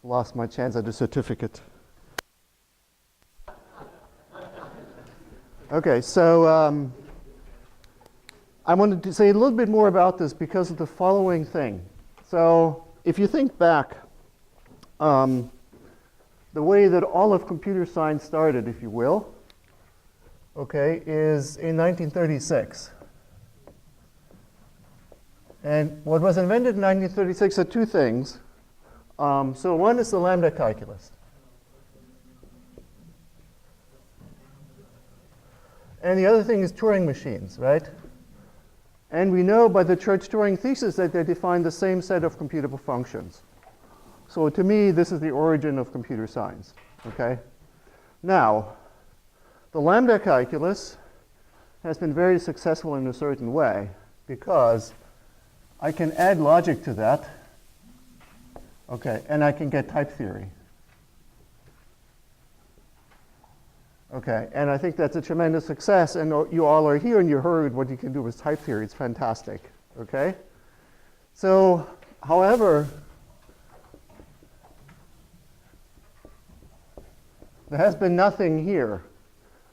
Lost my chance at a certificate. Okay, so I wanted to say a little bit more about this because of the following thing. So if you think back, the way that all of computer science started, if you will, okay, is in 1936. And what was invented in 1936 are two things. So one is the lambda calculus. And the other thing is Turing machines, right? And we know by the Church-Turing thesis that they define the same set of computable functions. So to me, this is the origin of computer science, okay? Now, the lambda calculus has been very successful in a certain way because I can add logic to that, okay, and I can get type theory. Okay, and I think that's a tremendous success, and you all are here and you heard what you can do with type theory. It's fantastic, okay? So, however, there has been nothing here.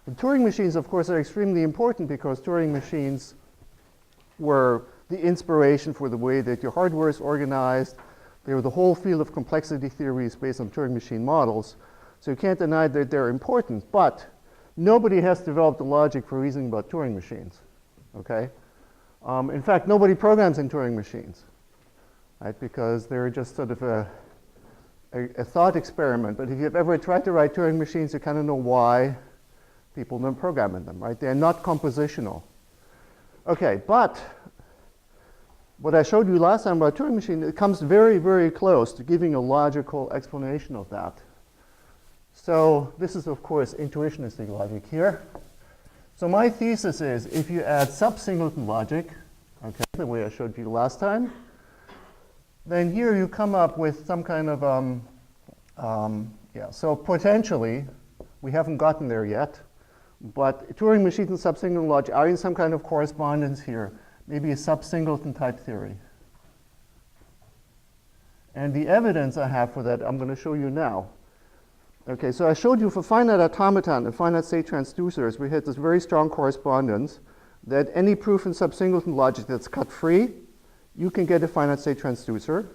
The Turing machines, of course, are extremely important because Turing machines were the inspiration for the way that your hardware is organized. They were the whole field of complexity theories based on Turing machine models. So you can't deny that they're important, but nobody has developed the logic for reasoning about Turing machines, okay? In fact, nobody programs in Turing machines, right? Because they're just sort of a thought experiment. But if you've ever tried to write Turing machines, you kind of know why people don't program in them, right? They're not compositional. Okay, but what I showed you last time about Turing machine, it comes very, very close to giving a logical explanation of that. So this is, of course, intuitionistic logic here. So my thesis is if you add sub-singleton logic, okay, the way I showed you last time, then here you come up with some kind of, so potentially, we haven't gotten there yet, but Turing machines and sub-singleton logic are in some kind of correspondence here, maybe a sub-singleton type theory. And the evidence I have for that, I'm going to show you now. Okay, so I showed you for finite automaton and finite state transducers, we had this very strong correspondence that any proof in sub-singleton logic that's cut free, you can get a finite state transducer.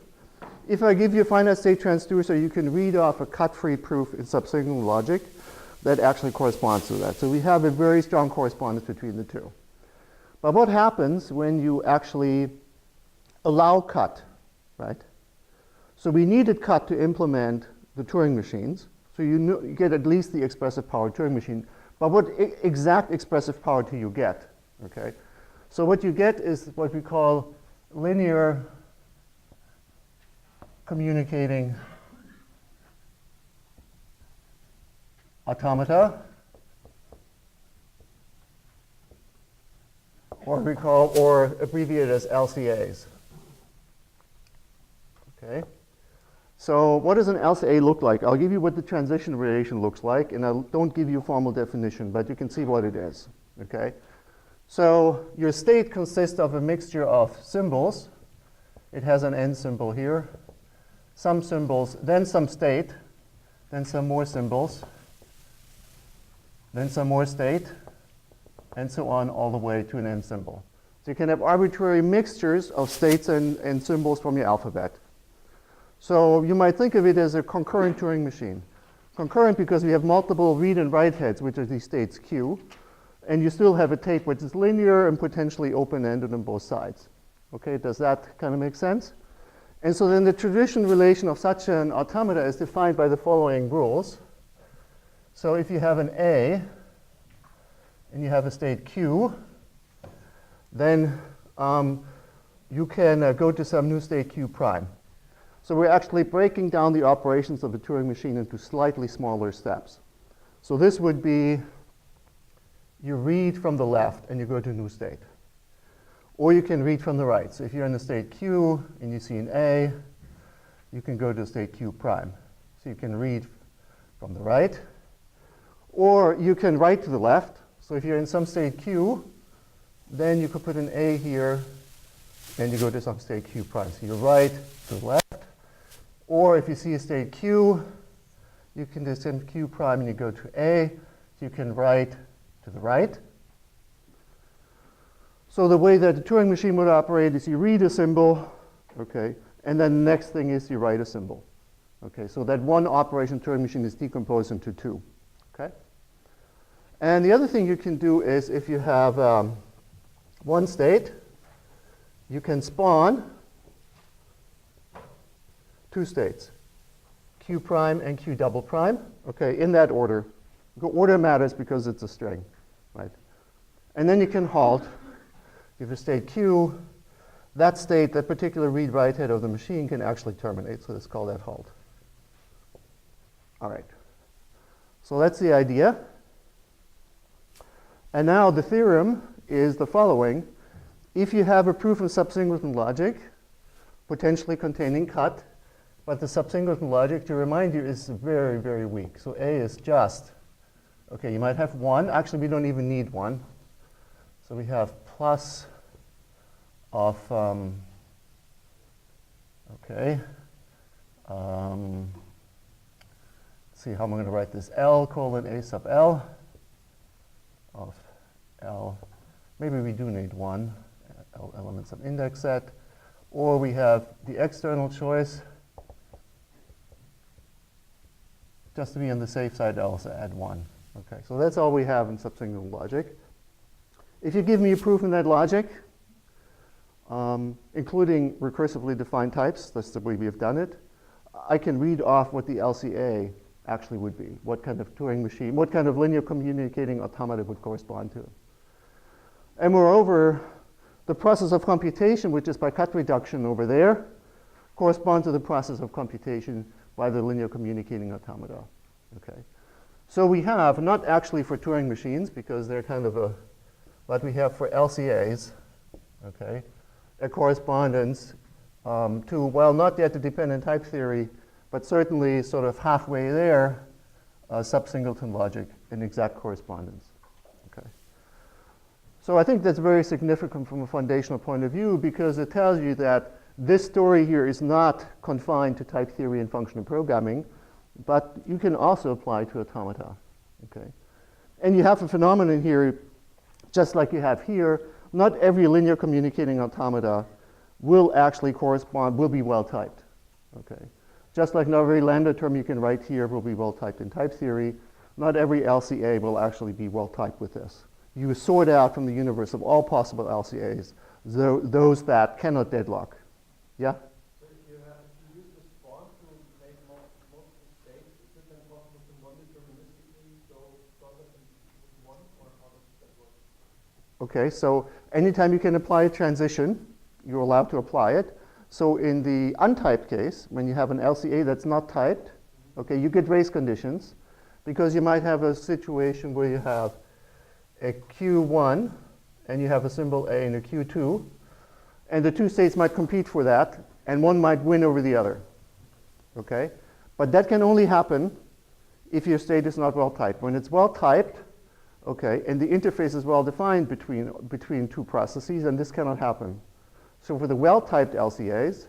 If I give you a finite state transducer, you can read off a cut-free proof in sub-singleton logic that actually corresponds to that. So we have a very strong correspondence between the two. But what happens when you actually allow cut, right? So we needed cut to implement the Turing machines. So you get at least the expressive power Turing machine. But what exact expressive power do you get? Okay. So what you get is what we call linear communicating automata, or abbreviated as LCAs. Okay. So what does an LCA look like? I'll give you what the transition relation looks like, and I don't give you a formal definition, but you can see what it is, okay? So your state consists of a mixture of symbols. It has an N symbol here, some symbols, then some state, then some more symbols, then some more state, and so on all the way to an N symbol. So you can have arbitrary mixtures of states and symbols from your alphabet. So you might think of it as a concurrent Turing machine. Concurrent because we have multiple read and write heads, which are these states Q, and you still have a tape which is linear and potentially open-ended on both sides. Okay, does that kind of make sense? And so then the transition relation of such an automata is defined by the following rules. So if you have an A and you have a state Q, then you can go to some new state Q prime. So we're actually breaking down the operations of the Turing machine into slightly smaller steps. So this would be you read from the left and you go to a new state. Or you can read from the right. So if you're in the state Q and you see an A, you can go to state Q prime. So you can read from the right. Or you can write to the left. So if you're in some state Q, then you could put an A here and you go to some state Q prime. So you write to the left. Or if you see a state Q, you can descend Q prime and you go to A. You can write to the right. So the way that the Turing machine would operate is you read a symbol, okay, and then the next thing is you write a symbol. Okay, so that one operation Turing machine is decomposed into two. Okay? And the other thing you can do is if you have one state, you can spawn two states, Q prime and Q double prime, okay, in that order. The order matters because it's a string, right? And then you can halt. If you state Q, that state, that particular read-write head of the machine can actually terminate, so let's call that halt. All right. So that's the idea. And now the theorem is the following. If you have a proof of subsingleton logic, potentially containing cut, but the subsingleton logic, to remind you, is very, very weak. So A is just, okay, you might have 1. Actually, we don't even need 1. So we have plus of, okay, let's see how I'm going to write this, L colon A sub L of L. Maybe we do need 1, L elements of index set. Or we have the external choice. Just to be on the safe side, I'll also add 1. Okay, so that's all we have in subsingleton logic. If you give me a proof in that logic, including recursively defined types, that's the way we have done it, I can read off what the LCA actually would be, what kind of Turing machine, what kind of linear communicating automata would correspond to. And moreover, the process of computation, which is by cut reduction over there, corresponds to the process of computation by the linear communicating automata. Okay. So we have, not actually for Turing machines, because they're kind of a, but we have for LCAs, okay, a correspondence to, well, not yet the dependent type theory, but certainly sort of halfway there, subsingleton logic in exact correspondence. Okay. So I think that's very significant from a foundational point of view because it tells you that this story here is not confined to type theory and functional programming, but you can also apply to automata. Okay? And you have a phenomenon here, just like you have here. Not every linear communicating automata will actually correspond, will be well typed. Okay? Just like not every lambda term you can write here will be well typed in type theory, not every LCA will actually be well typed with this. You sort out from the universe of all possible LCAs those that cannot deadlock. Yeah? So if you use the spawn to make multiple states, is it then possible to non-deterministically go further than 1, or how does that work? Okay, so anytime you can apply a transition, you're allowed to apply it. So in the untyped case, when you have an LCA that's not typed, okay, you get race conditions because you might have a situation where you have a Q1 and you have a symbol A and a Q2. And the two states might compete for that, and one might win over the other. Okay? But that can only happen if your state is not well typed. When it's well typed, okay, and the interface is well defined between two processes, and this cannot happen. So for the well typed LCAs,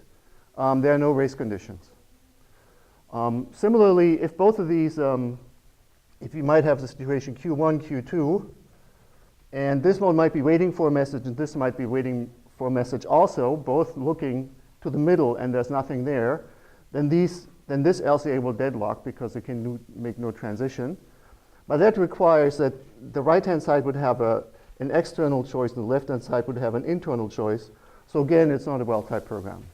there are no race conditions. Similarly, if both of these, if you might have the situation Q1, Q2, and this one might be waiting for a message, and this might be waiting for a message also, both looking to the middle and there's nothing there, then this LCA will deadlock because it can make no transition. But that requires that the right-hand side would have an external choice and the left-hand side would have an internal choice. So again, it's not a well-typed program.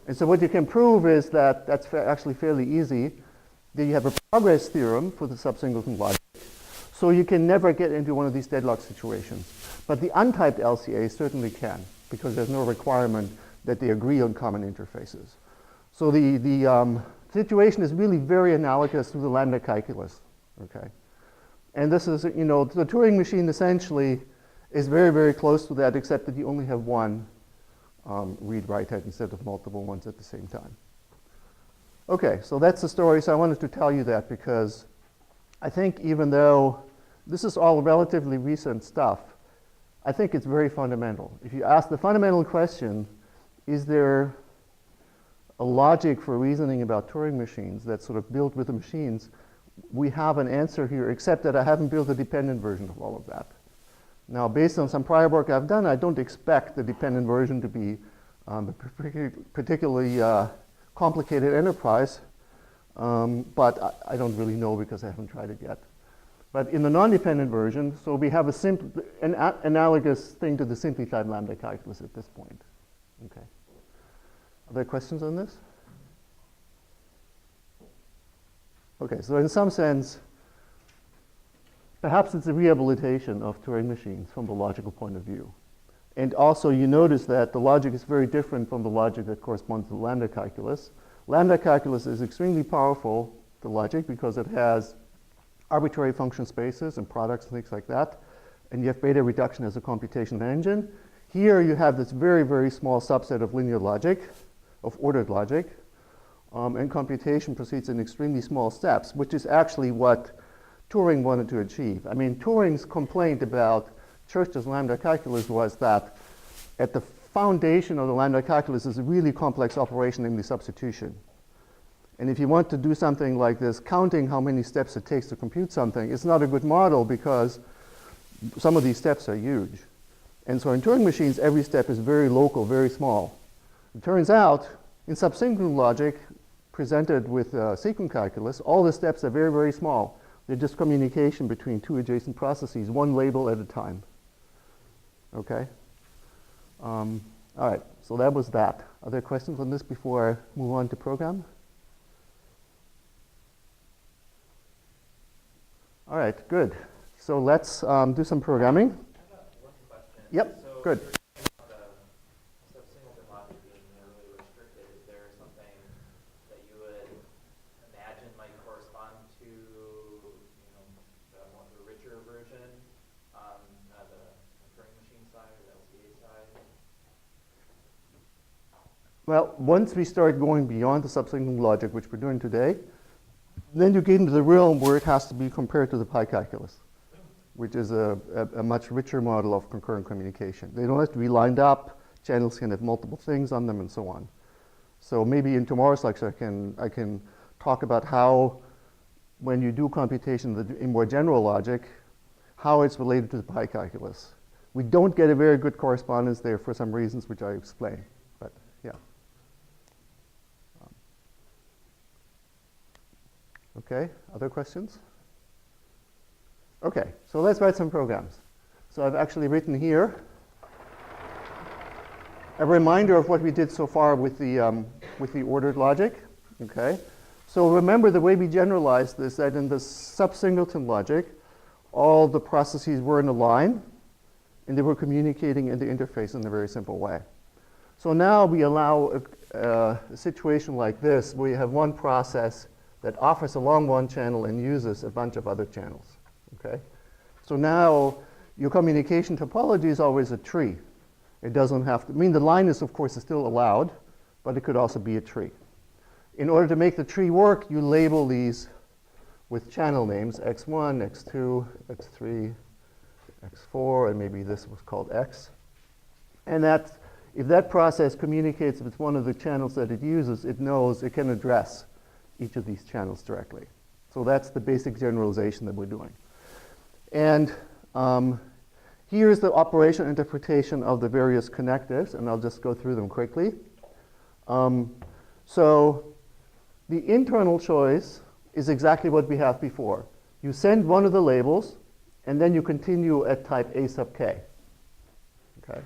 And so what you can prove is that that's actually fairly easy. That you have a progress theorem for the subsingleton logic. So you can never get into one of these deadlock situations. But the untyped LCA certainly can, because there's no requirement that they agree on common interfaces. So the situation is really very analogous to the lambda calculus. Okay? And this is, you know, the Turing machine essentially is very, very close to that, except that you only have one read-write head instead of multiple ones at the same time. Okay, so that's the story. So I wanted to tell you that because I think even though this is all relatively recent stuff, I think it's very fundamental. If you ask the fundamental question, is there a logic for reasoning about Turing machines that's sort of built with the machines, we have an answer here, except that I haven't built a dependent version of all of that. Now, based on some prior work I've done, I don't expect the dependent version to be a particularly complicated enterprise, but I don't really know because I haven't tried it yet. But in the non-dependent version, so we have an analogous thing to the simplified lambda calculus at this point. Okay. Are there questions on this? Okay, so in some sense, perhaps it's a rehabilitation of Turing machines from the logical point of view. And also, you notice that the logic is very different from the logic that corresponds to the lambda calculus. Lambda calculus is extremely powerful, the logic, because it has arbitrary function spaces and products and things like that. And you have beta reduction as a computation engine. Here you have this very, very small subset of linear logic, of ordered logic. And computation proceeds in extremely small steps, which is actually what Turing wanted to achieve. I mean, Turing's complaint about Church's lambda calculus was that at the foundation of the lambda calculus is a really complex operation, namely substitution. And if you want to do something like this, counting how many steps it takes to compute something, it's not a good model because some of these steps are huge. And so in Turing machines, every step is very local, very small. It turns out, in subsynchronous logic presented with sequence calculus, all the steps are very, very small. They're just communication between two adjacent processes, one label at a time. Okay? All right, so that was that. Are there questions on this before I move on to program? All right, good. So let's do some programming. I got one question. Yep, so good. The singleton logic being really restricted, is there something that you would imagine might correspond to, the richer version on the Turing machine side or the LCA side? Well, once we start going beyond the subsynchronous logic, which we're doing today, then you get into the realm where it has to be compared to the pi calculus, which is a much richer model of concurrent communication. They don't have to be lined up. Channels can have multiple things on them and so on. So maybe in tomorrow's lecture, I can talk about how, when you do computation in more general logic, how it's related to the pi calculus. We don't get a very good correspondence there for some reasons which I explain. But yeah. Okay, other questions? Okay, so let's write some programs. So I've actually written here a reminder of what we did so far with the ordered logic. Okay, so remember the way we generalized this, that in the subsingleton logic, all the processes were in a line, and they were communicating in the interface in a very simple way. So now we allow a situation like this, where you have one process that offers along one channel and uses a bunch of other channels. Okay? So now your communication topology is always a tree. It doesn't have to, I mean, the lineness, of course, is still allowed, but it could also be a tree. In order to make the tree work, you label these with channel names, x1, x2, x3, x4, and maybe this was called x. And that, if that process communicates with one of the channels that it uses, it knows it can address each of these channels directly. So that's the basic generalization that we're doing. And here's the operational interpretation of the various connectives, and I'll just go through them quickly. So the internal choice is exactly what we have before. You send one of the labels, and then you continue at type A sub k. Okay.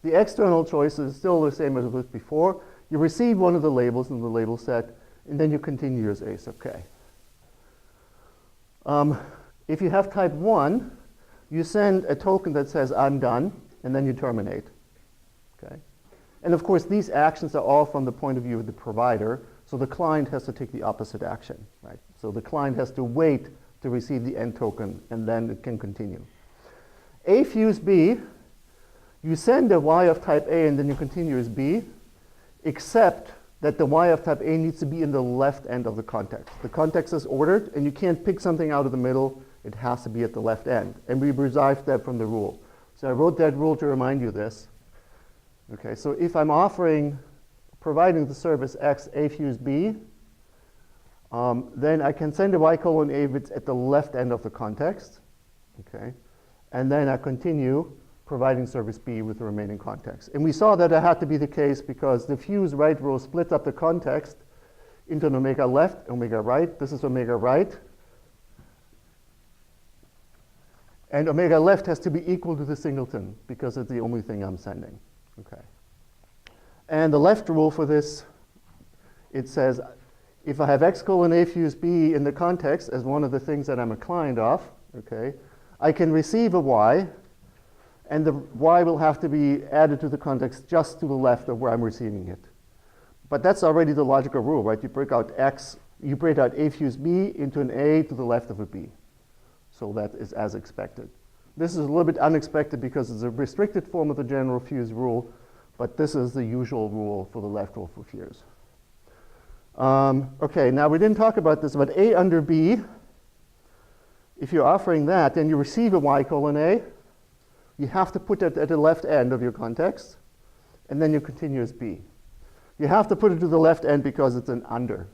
The external choice is still the same as it was before. You receive one of the labels in the label set, and then you continue as A sub k. If you have type 1, you send a token that says, I'm done, and then you terminate. Okay? And of course, these actions are all from the point of view of the provider, so the client has to take the opposite action. Right? So the client has to wait to receive the end token, and then it can continue. A fuse B, you send a Y of type A, and then you continue as B, except that the Y of type A needs to be in the left end of the context. The context is ordered, and you can't pick something out of the middle. It has to be at the left end. And we derived that from the rule. So I wrote that rule to remind you this. Okay, so if I'm offering a providing the service X A fuse B, then I can send a Y colon A if it's at the left end of the context, okay? And then I continue providing service B with the remaining context. And we saw that had to be the case because the fuse right row splits up the context into an omega left, omega right. This is omega right. And omega left has to be equal to the singleton because it's the only thing I'm sending, okay? And the left rule for this, it says, if I have X colon A fuse B in the context as one of the things that I'm a client of, okay, I can receive a Y, and the Y will have to be added to the context just to the left of where I'm receiving it. But that's already the logical rule, right? You break out A fuse B into an A to the left of a B. So that is as expected. This is a little bit unexpected because it's a restricted form of the general fuse rule, but this is the usual rule for the left rule for fuse. Okay, now we didn't talk about this, but A under B, if you're offering that, then you receive a Y colon A. You have to put it at the left end of your context, and then you continue as B. You have to put it to the left end because it's an under.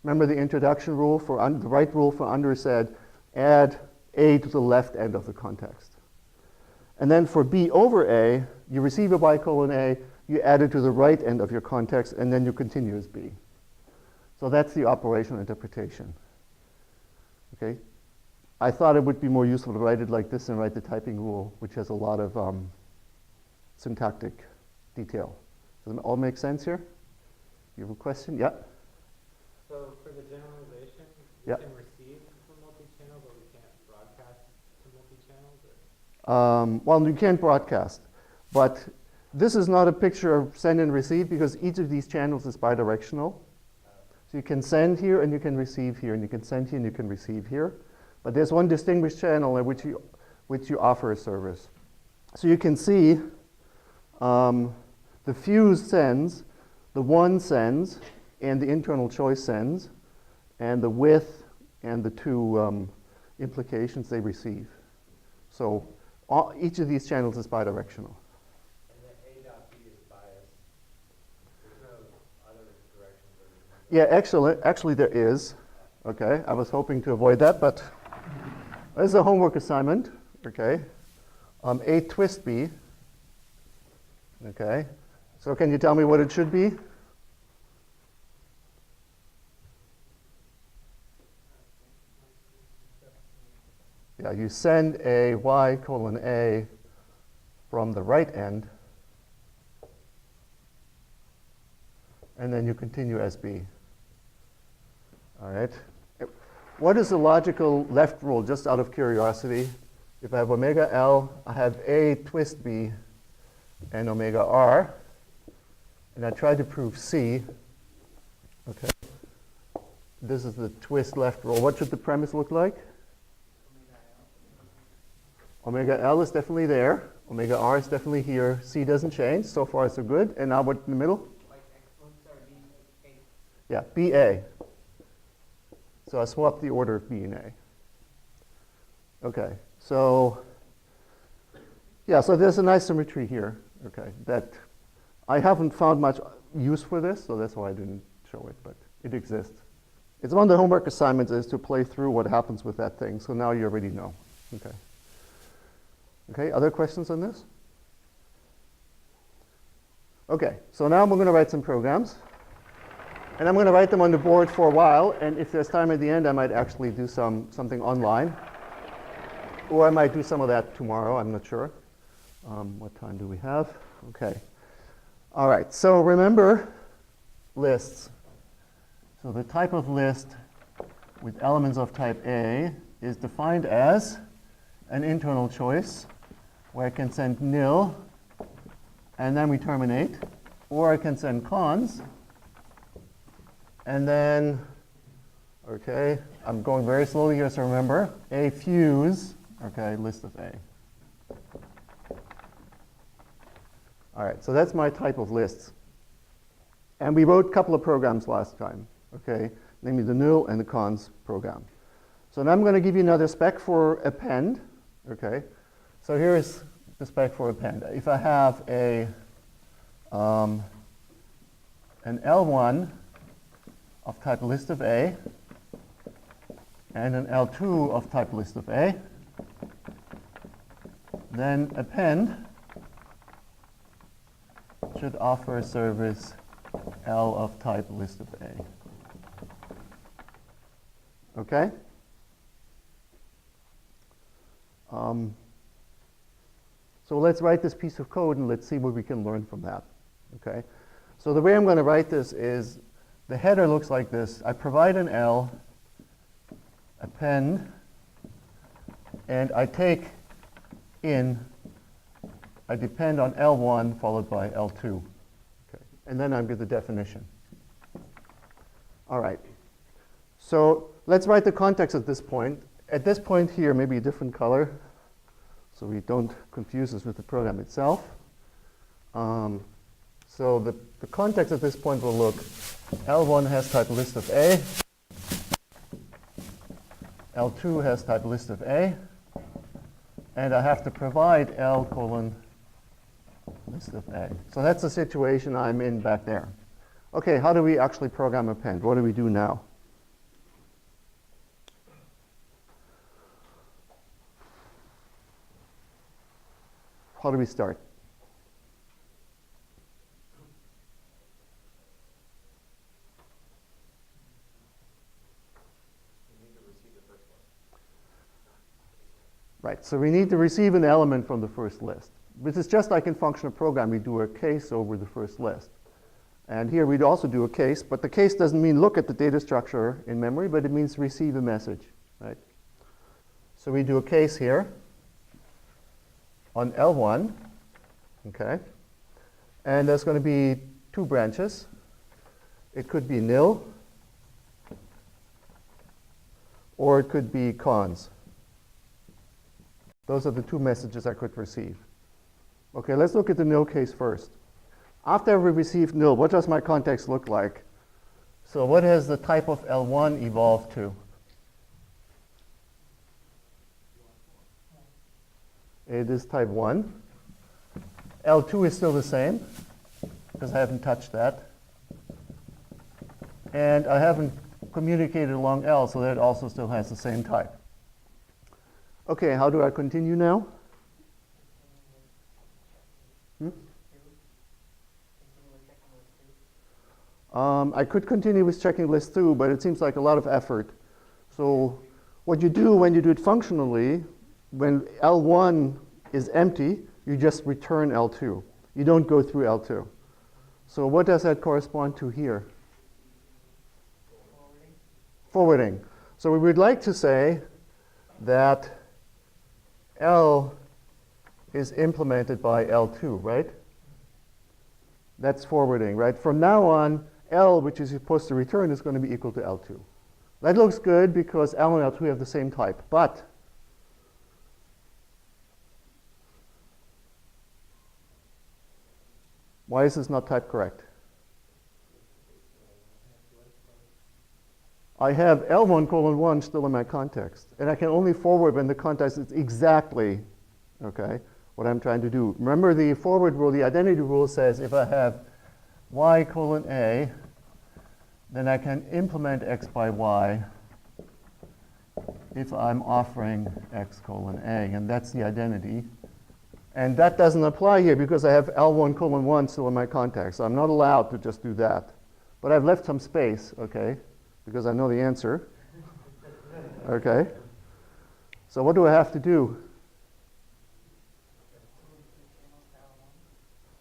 Remember the introduction rule for the right rule for under said add A to the left end of the context. And then for B over A, you receive a Y colon A, you add it to the right end of your context, and then you continue as B. So that's the operational interpretation. Okay? I thought it would be more useful to write it like this and write the typing rule, which has a lot of syntactic detail. Does it all make sense here? You have a question? Yeah? So for the generalization, we Yeah. can receive from multi-channel, but we can't broadcast to multi-channels? Or? Well, you can't broadcast, but this is not a picture of send and receive because each of these channels is bidirectional. So you can send here and you can receive here, and you can send here and you can receive here. But there's one distinguished channel in which you offer a service. So you can see the fuse sends, the one sends, and the internal choice sends, and the with and the two implications they receive. So each of these channels is bidirectional. And the A dot B is biased. There's no other directions or Yeah, actually there is. Okay, I was hoping to avoid that, but this is a homework assignment. Okay, A twist B. Okay, so can you tell me what it should be? Yeah, you send a Y colon A from the right end, and then you continue as B. All right. What is the logical left rule, just out of curiosity? If I have omega L, I have A twist B and omega R, and I try to prove C. Okay. This is the twist left rule. What should the premise look like? Omega L is definitely there. Omega R is definitely here. C doesn't change. So far, so good. And now what in the middle? Yeah, BA. So I swap the order of B and A. Okay, so yeah, so there's a nice symmetry here. Okay, that I haven't found much use for this, so that's why I didn't show it, but it exists. It's one of the homework assignments is to play through what happens with that thing. So now you already know. Okay. Okay, other questions on this? Okay, so now we're going to write some programs. And I'm going to write them on the board for a while. And if there's time at the end, I might actually do something online. Or I might do some of that tomorrow. I'm not sure. What time do we have? Okay. All right, so remember lists. So the type of list with elements of type A is defined as an internal choice where I can send nil and then we terminate, or I can send cons and then, okay, I'm going very slowly here, so remember, A fuse, okay, list of A. All right, so that's my type of lists. And we wrote a couple of programs last time, okay, namely the nil and the cons program. So now I'm going to give you another spec for append, okay. So here is the spec for append. If I have a an L1 of type list of A and an L2 of type list of A, then append should offer a service L of type list of A. Okay? So let's write this piece of code and let's see what we can learn from that. Okay? So the way I'm going to write this is the header looks like this. I provide an L, append, and I take in, I depend on L1 followed by L2. Okay. And then I get the definition. All right. So let's write the context at this point. At this point here, maybe a different color, so we don't confuse this with the program itself. So the context at this point will look, L1 has type list of A, L2 has type list of A, and I have to provide L colon list of A. So that's the situation I'm in back there. Okay, how do we actually program append? What do we do now? How do we start? Right, so we need to receive an element from the first list. This is just like in functional program, we do a case over the first list. And here we'd also do a case, but the case doesn't mean look at the data structure in memory, but it means receive a message, right? So we do a case here on L1, okay? And there's going to be two branches. It could be nil, or it could be cons. Those are the two messages I could receive. Okay, let's look at the nil case first. After we received nil, what does my context look like? So what has the type of L1 evolved to? It is type 1. L2 is still the same, because I haven't touched that. And I haven't communicated along L, so that also still has the same type. Okay, how do I continue now? I could continue with checking list 2, but it seems like a lot of effort. So what you do when you do it functionally, when L1 is empty, you just return L2. You don't go through L2. So what does that correspond to here? Forwarding. So we would like to say that L is implemented by L2, right? That's forwarding, right? From now on, L, which is supposed to return, is going to be equal to L2. That looks good because L and L2 have the same type. But why is this not type correct? I have L1 colon 1 still in my context. And I can only forward when the context is exactly, okay, what I'm trying to do. Remember the forward rule, the identity rule says if I have y colon a, then I can implement x by y if I'm offering x colon a. And that's the identity. And that doesn't apply here because I have L1 colon 1 still in my context. So I'm not allowed to just do that. But I've left some space, okay, because I know the answer. Okay. So what do I have to do?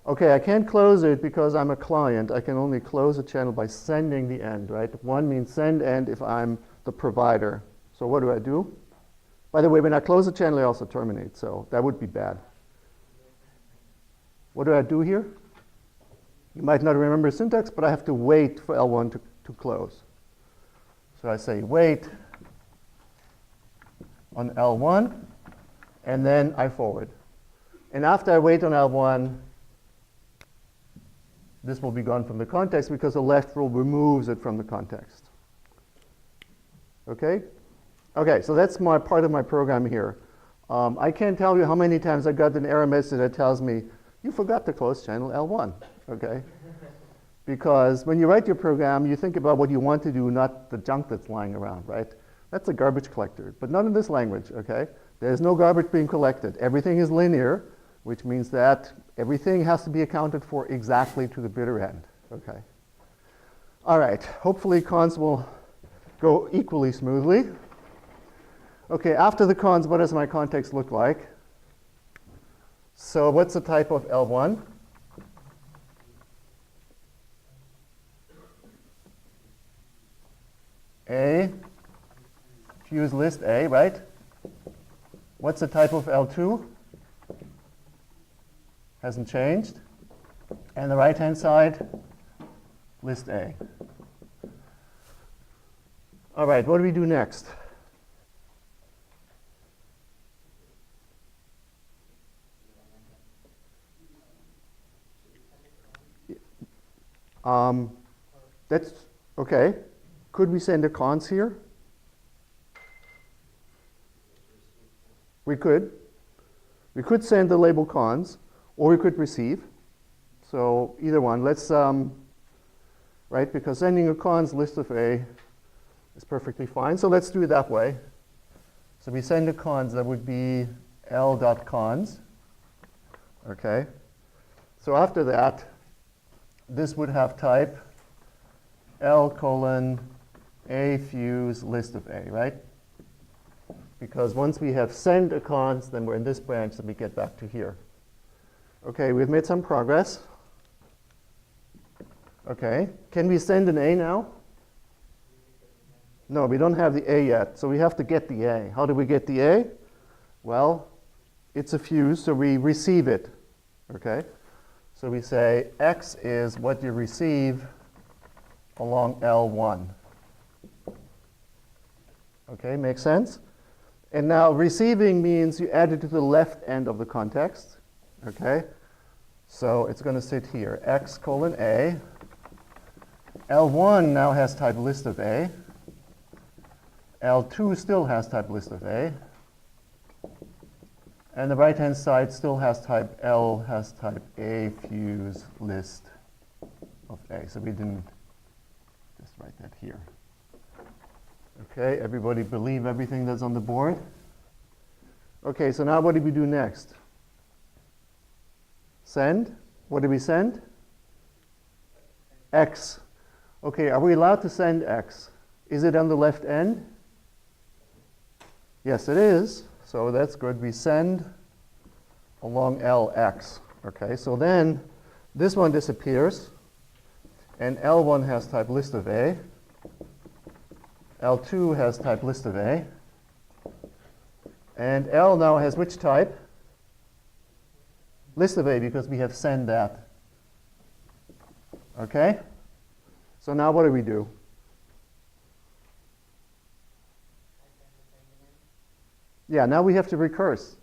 Okay, I can't close it because I'm a client. I can only close a channel by sending the end, right? One means send end if I'm the provider. So what do I do? By the way, when I close a channel, I also terminate. So that would be bad. What do I do here? You might not remember syntax, but I have to wait for L1 to close. So I say wait on L1, and then I forward. And after I wait on L1, this will be gone from the context because the left rule removes it from the context. Okay? Okay, so that's my part of my program here. I can't tell you how many times I got an error message that tells me, you forgot to close channel L1. Okay? Because when you write your program, you think about what you want to do, not the junk that's lying around, right? That's a garbage collector, but not in this language, okay? There's no garbage being collected. Everything is linear, which means that everything has to be accounted for exactly to the bitter end, okay? All right, hopefully cons will go equally smoothly. Okay, after the cons, what does my context look like? So what's the type of L1? A, fuse list A, right? What's the type of L2? Hasn't changed. And the right-hand side, list A. All right, what do we do next? That's okay. Could we send a cons here? We could. We could send the label cons, or we could receive. So either one. Let's, right, because sending a cons list of A is perfectly fine. So let's do it that way. So we send a cons, that would be L.cons. Okay. So after that, this would have type L colon A fuse list of A, right? Because once we have send a cons, then we're in this branch, then we get back to here. Okay, we've made some progress. Okay, can we send an A now? No, we don't have the A yet, so we have to get the A. How do we get the A? Well, it's a fuse, so we receive it. Okay, so we say X is what you receive along L1. Okay, makes sense? And now receiving means you add it to the left end of the context. Okay, so it's going to sit here, X colon A. L1 now has type list of A. L2 still has type list of A. And the right-hand side still has type L, has type A fuse list of A. So we didn't just write that here. Okay, everybody believe everything that's on the board? Okay, so now what do we do next? Send. What do we send? X. Okay, are we allowed to send X? Is it on the left end? Yes, it is. So that's good. We send along LX. Okay, so then this one disappears, and L1 has type list of A. L2 has type list of A. And L now has which type? List of A, because we have send that. Okay? So now what do we do? Yeah, now we have to recurse,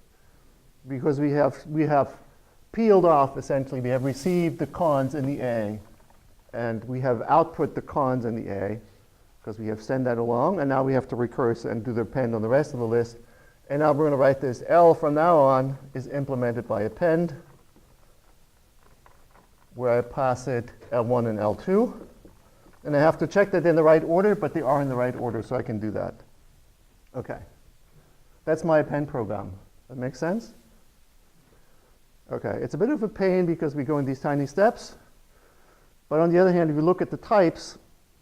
because we have peeled off, essentially, we have received the cons in the A, and we have output the cons in the A, because we have sent that along, and now we have to recurse and do the append on the rest of the list. And now we're going to write this L from now on is implemented by append, where I pass it L1 and L2. And I have to check that they're in the right order, but they are in the right order, so I can do that. Okay. That's my append program. That makes sense? Okay, it's a bit of a pain because we go in these tiny steps. But on the other hand, if you look at the types,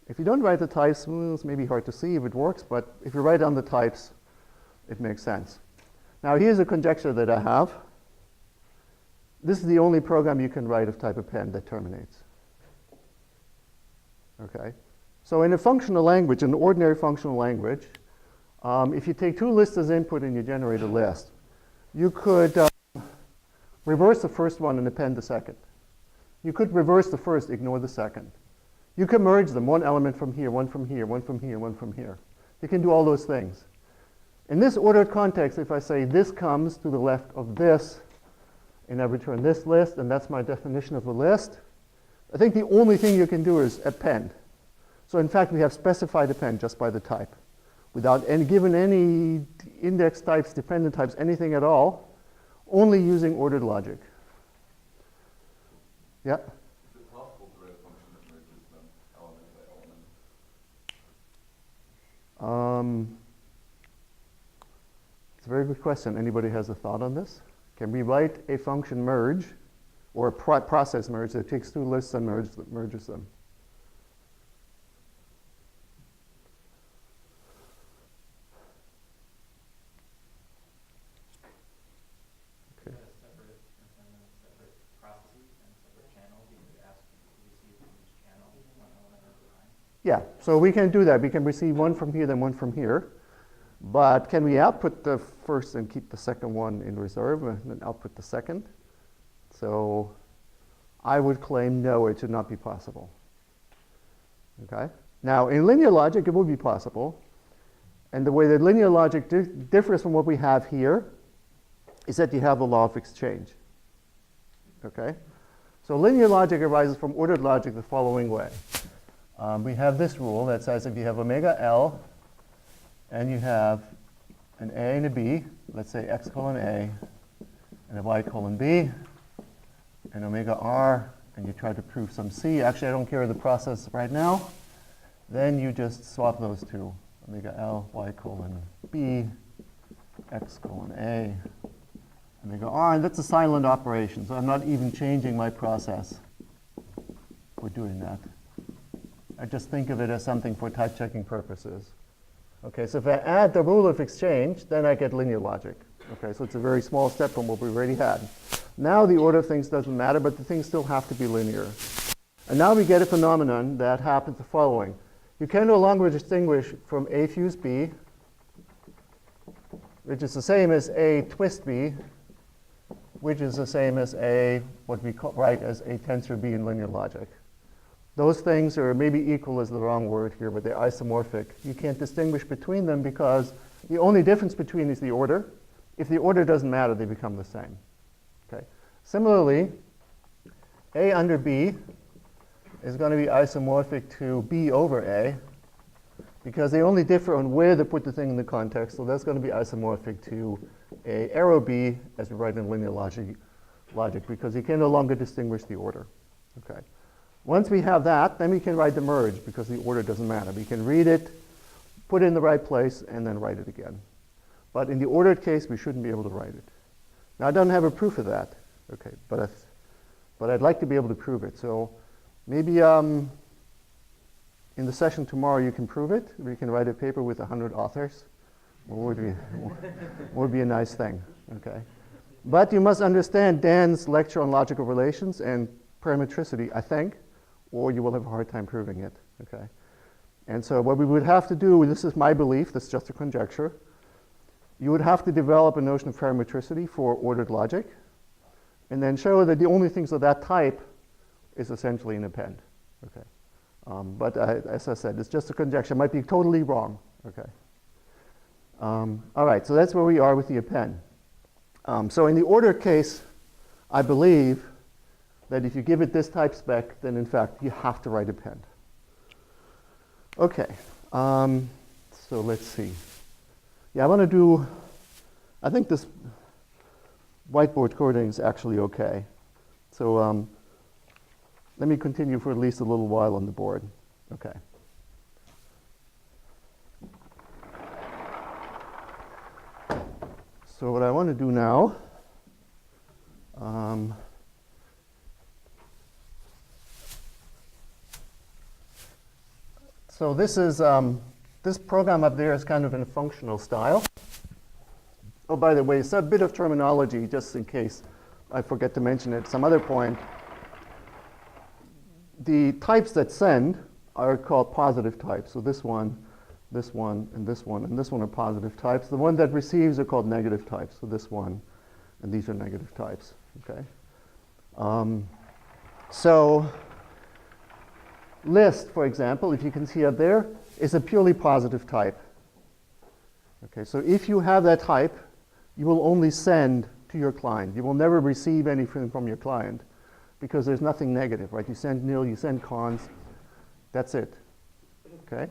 if you don't write the types, well, it's maybe hard to see if it works, but if you write down the types, it makes sense. Now here's a conjecture that I have. This is the only program you can write of type append that terminates. Okay, so in a functional language, an ordinary functional language, if you take two lists as input and you generate a list, you could reverse the first one and append the second. You could reverse the first, ignore the second. You can merge them, one element from here, one from here, one from here, one from here. You can do all those things. In this ordered context, if I say this comes to the left of this, and I return this list, and that's my definition of a list, I think the only thing you can do is append. So in fact, we have specified append just by the type, without given any index types, dependent types, anything at all, only using ordered logic. Yeah? Is it possible to write a function that merges It's a very good question. Anybody has a thought on this? Can we write a function merge or a process merge that takes two lists and merges them? Okay. Separate processes and separate channels. You could ask to receive from each channel one element at a time. Yeah, so we can do that. We can receive one from here, then one from here. But can we output the first and keep the second one in reserve and then output the second? So I would claim no, it should not be possible. Okay? Now, in linear logic, it would be possible. And the way that linear logic differs from what we have here is that you have the law of exchange. Okay? So linear logic arises from ordered logic the following way. We have this rule that says if you have omega L and you have an A and a B, let's say x colon A and a y colon B, and omega R, and you try to prove some C. Actually, I don't care the process right now. Then you just swap those two, omega L, y colon B, x colon A, omega R, and that's a silent operation. So I'm not even changing my process for doing that. I just think of it as something for type checking purposes. Okay, so if I add the rule of exchange, then I get linear logic. Okay, so it's a very small step from what we already had. Now the order of things doesn't matter, but the things still have to be linear. And now we get a phenomenon that happens the following. You can no longer distinguish from A fuse B, which is the same as A twist B, which is the same as A, what we write as A tensor B in linear logic. Those things are maybe equal is the wrong word here, but they're isomorphic. You can't distinguish between them because the only difference between is the order. If the order doesn't matter, they become the same. Okay. Similarly, A under B is going to be isomorphic to B over A because they only differ on where to put the thing in the context. So that's going to be isomorphic to A arrow B as we write in linear logic because you can no longer distinguish the order. Okay. Once we have that, then we can write the merge because the order doesn't matter. We can read it, put it in the right place, and then write it again. But in the ordered case, we shouldn't be able to write it. Now, I don't have a proof of that, okay, but I'd like to be able to prove it. So maybe in the session tomorrow, you can prove it. We can write a paper with 100 authors. What would be a nice thing, okay? But you must understand Dan's lecture on logical relations and parametricity, I think, or you will have a hard time proving it, okay? And so what we would have to do, this is my belief, this is just a conjecture, you would have to develop a notion of parametricity for ordered logic, and then show that the only things of that type is essentially an append, okay? But as I said, it's just a conjecture. It might be totally wrong, okay? All right, so that's where we are with the append. So in the ordered case, I believe that if you give it this type spec, then in fact you have to write append. Okay, so let's see. Yeah, I think this whiteboard coding is actually okay. So let me continue for at least a little while on the board. Okay. So what I want to do now, so this is this program up there is kind of in a functional style. Oh, by the way, it's a bit of terminology, just in case I forget to mention it at some other point. The types that send are called positive types. So this one, and this one, and this one are positive types. The one that receives are called negative types. So this one, and these are negative types. Okay. So list, for example, if you can see up there, is a purely positive type. Okay, so if you have that type, you will only send to your client. You will never receive anything from your client because there's nothing negative, right? You send nil, you send cons, that's it. Okay?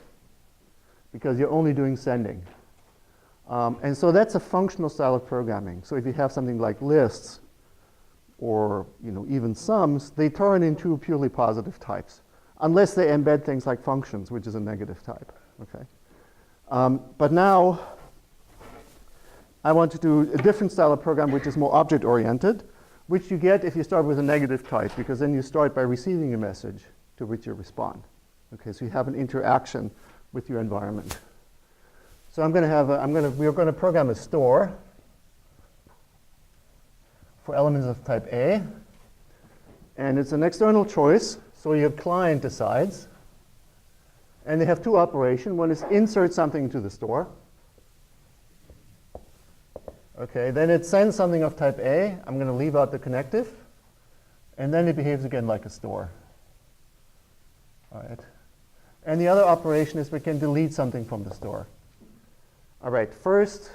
Because you're only doing sending. And so that's a functional style of programming. So if you have something like lists or even sums, they turn into purely positive types, unless they embed things like functions, which is a negative type. Okay? But now, I want to do a different style of program which is more object-oriented, which you get if you start with a negative type, because then you start by receiving a message to which you respond. Okay, so you have an interaction with your environment. So we're going to program a store for elements of type A, and it's an external choice, so your client decides. And they have two operations. One is insert something into the store. Okay, then it sends something of type A. I'm going to leave out the connective. And then it behaves again like a store. All right. And the other operation is we can delete something from the store. All right, first,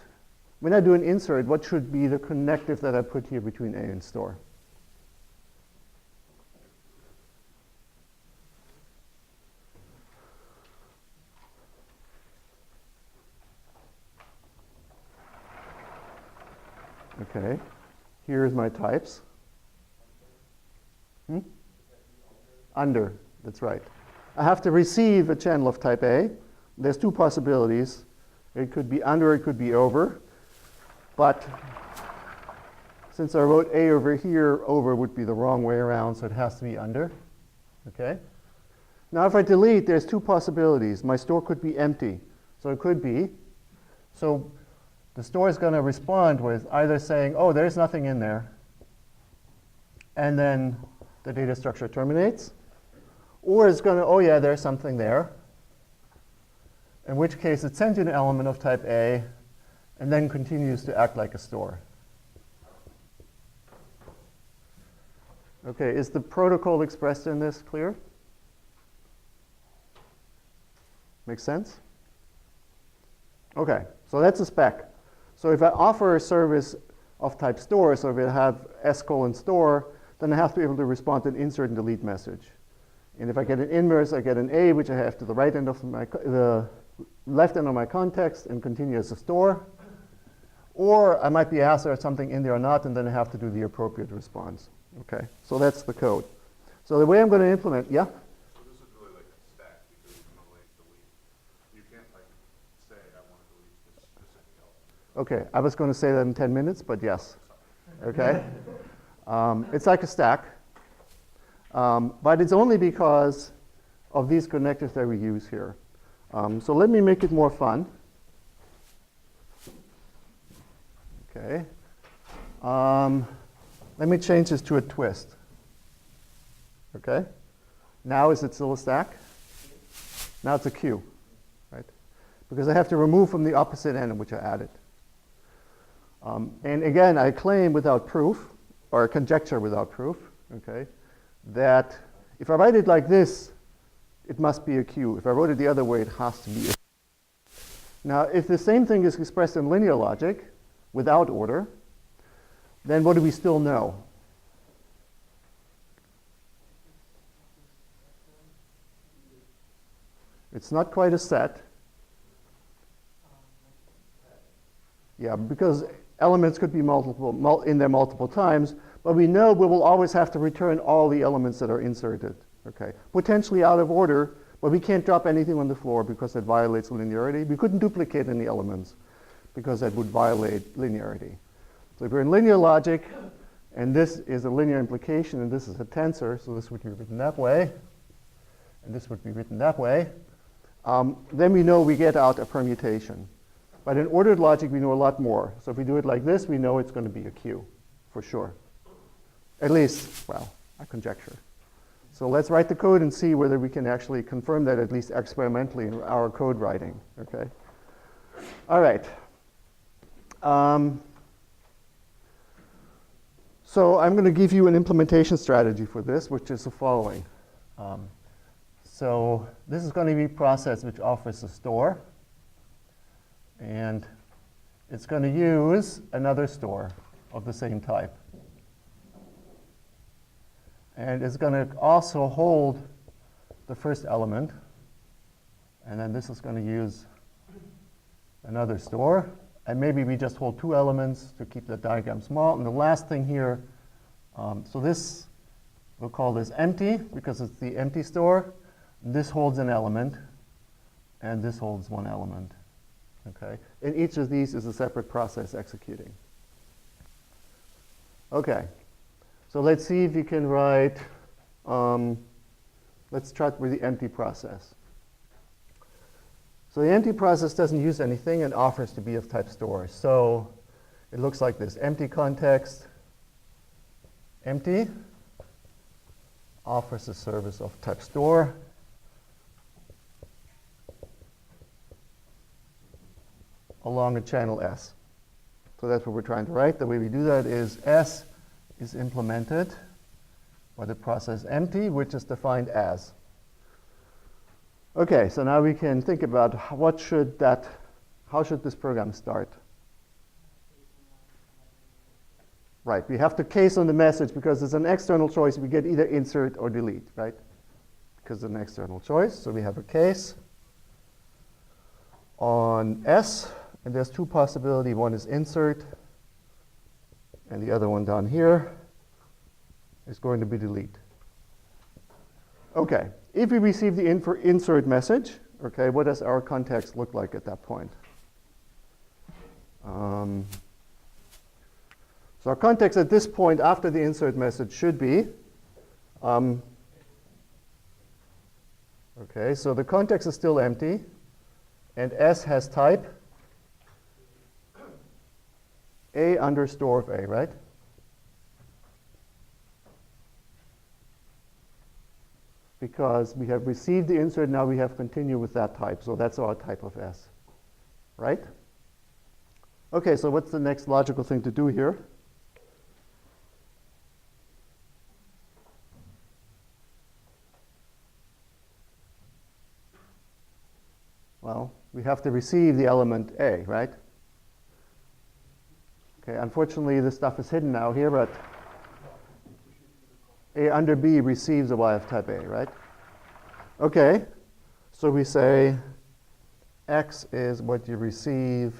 when I do an insert, what should be the connective that I put here between A and store? Okay, here's my types. Under, that's right. I have to receive a channel of type A. There's two possibilities. It could be under, it could be over. But since I wrote A over here, over would be the wrong way around, so it has to be under. Okay? Now if I delete, there's two possibilities. My store could be empty. So it could be. So the store is going to respond with either saying, oh, there's nothing in there, and then the data structure terminates, or it's going to, oh, yeah, there's something there, in which case it sends you an element of type A and then continues to act like a store. Okay, is the protocol expressed in this clear? Make sense? Okay, so that's a spec. So if I offer a service of type store, so if I have s:store, then I have to be able to respond to an insert and delete message. And if I get an inverse, I get an A, which I have to the right end of the left end of my context and continue as a store. Or I might be asked if there's something in there or not, and then I have to do the appropriate response. Okay, so that's the code. So the way I'm going to implement, yeah? So this is really like a stack because you can only delete. You can't like say I want to delete this specific element. Okay, I was going to say that in 10 minutes, but yes. Okay? It's like a stack. But it's only because of these connectors that we use here. So let me make it more fun. Okay. Let me change this to a twist. Okay? Now is it still a stack? Now it's a queue, right? Because I have to remove from the opposite end which I added. And again, I claim without proof, or conjecture without proof, okay, that if I write it like this, it must be a queue. If I wrote it the other way, it has to be a queue. Now, if the same thing is expressed in linear logic without order, then what do we still know? It's not quite a set. Yeah, because elements could be multiple in there multiple times, but we know we will always have to return all the elements that are inserted. Okay, potentially out of order, but we can't drop anything on the floor because that violates linearity. We couldn't duplicate any elements because that would violate linearity. So if we're in linear logic, and this is a linear implication, and this is a tensor, so this would be written that way, and this would be written that way, then we know we get out a permutation. But in ordered logic, we know a lot more. So if we do it like this, we know it's going to be a queue, for sure. At least, well, I conjecture. So let's write the code and see whether we can actually confirm that, at least experimentally, in our code writing. Okay. All right. So I'm going to give you an implementation strategy for this, which is the following. So this is going to be a process which offers a store. And it's going to use another store of the same type. And it's going to also hold the first element. And then this is going to use another store. And maybe we just hold two elements to keep the diagram small. And the last thing here, so this, we'll call this empty because it's the empty store. This holds an element. And this holds one element. Okay? And each of these is a separate process executing. Okay. So let's see if you can write, let's start with the empty process. So the empty process doesn't use anything and offers to be of type store. So it looks like this: empty context, empty, offers a service of type store. Along a channel S. So that's what we're trying to write. The way we do that is S is implemented by the process empty, which is defined as. Okay, so now we can think about how should this program start? Right, we have to case on the message because it's an external choice. We get either insert or delete, right? Because it's an external choice. So we have a case on S, and there's two possibilities. One is insert, and the other one down here is going to be delete. Okay, if we receive the insert message, okay, what does our context look like at that point? So our context at this point after the insert message should be, okay, so the context is still empty, and S has type A underscore of A, right? Because we have received the insert, now we have continue with that type. So that's our type of S, right? Okay, so what's the next logical thing to do here? Well, we have to receive the element A, right? Okay, unfortunately, this stuff is hidden now here, but A under B receives a Y of type A, right? Okay, so we say X is what you receive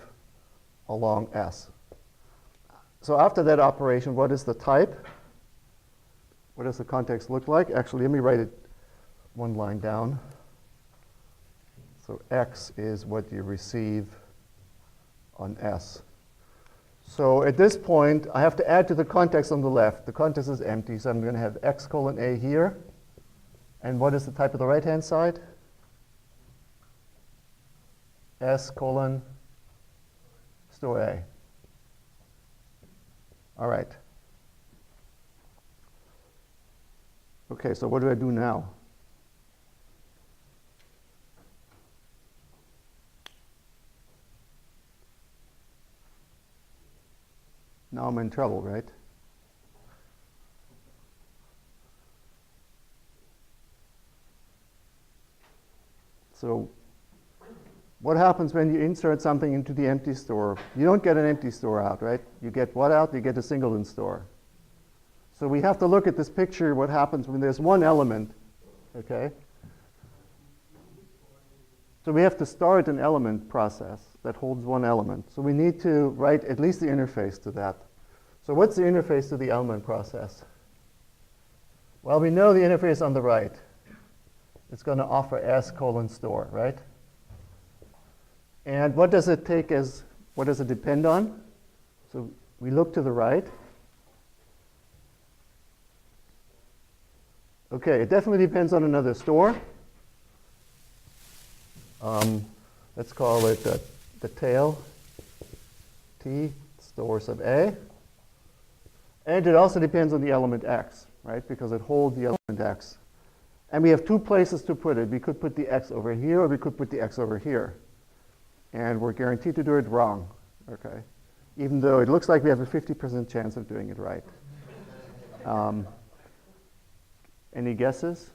along S. So after that operation, what is the type? What does the context look like? Actually, let me write it one line down. So X is what you receive on S. So at this point, I have to add to the context on the left. The context is empty, so I'm going to have X colon A here. And what is the type of the right-hand side? S colon store A. All right. Okay, so what do I do now? Now I'm in trouble, right? So what happens when you insert something into the empty store? You don't get an empty store out, right? You get what out? You get a singleton store. So we have to look at this picture, what happens when there's one element, okay? So we have to start an element process that holds one element. So we need to write at least the interface to that. So what's the interface to the element process? Well, we know the interface on the right. It's going to offer S colon store, right? And what does it take as, what does it depend on? So we look to the right. Okay, it definitely depends on another store. Let's call it the tail, T, stores of A. And it also depends on the element X, right? Because it holds the element X. And we have two places to put it. We could put the X over here, or we could put the X over here. And we're guaranteed to do it wrong, okay? Even though it looks like we have a 50% chance of doing it right. Any guesses?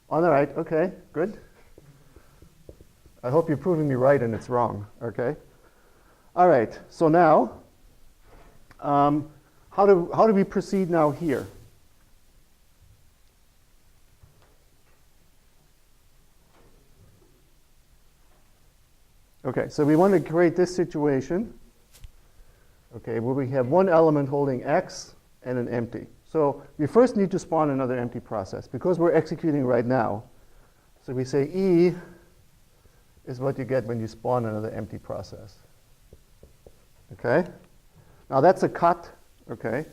On the right, okay, good. I hope you're proving me right and it's wrong, okay? All right, so now, how do we proceed now here? Okay, so we want to create this situation, okay, where we have one element holding X and an empty. So we first need to spawn another empty process because we're executing right now. So we say E is what you get when you spawn another empty process. Okay? Now that's a cut, okay?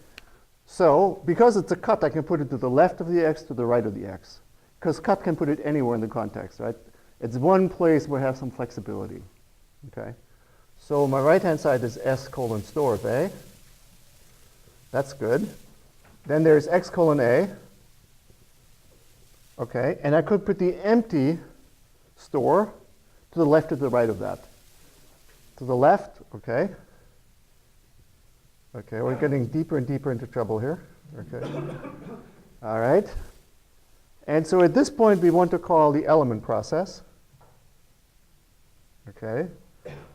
So because it's a cut, I can put it to the left of the x, to the right of the x. Because cut can put it anywhere in the context, right? It's one place where I have some flexibility, okay? So my right-hand side is s colon store of a. That's good. Then there's x colon a. Okay, and I could put the empty store to the left or the right of that. To the left, okay. Okay, we're getting deeper and deeper into trouble here. Okay. All right. And so at this point, we want to call the element process. Okay.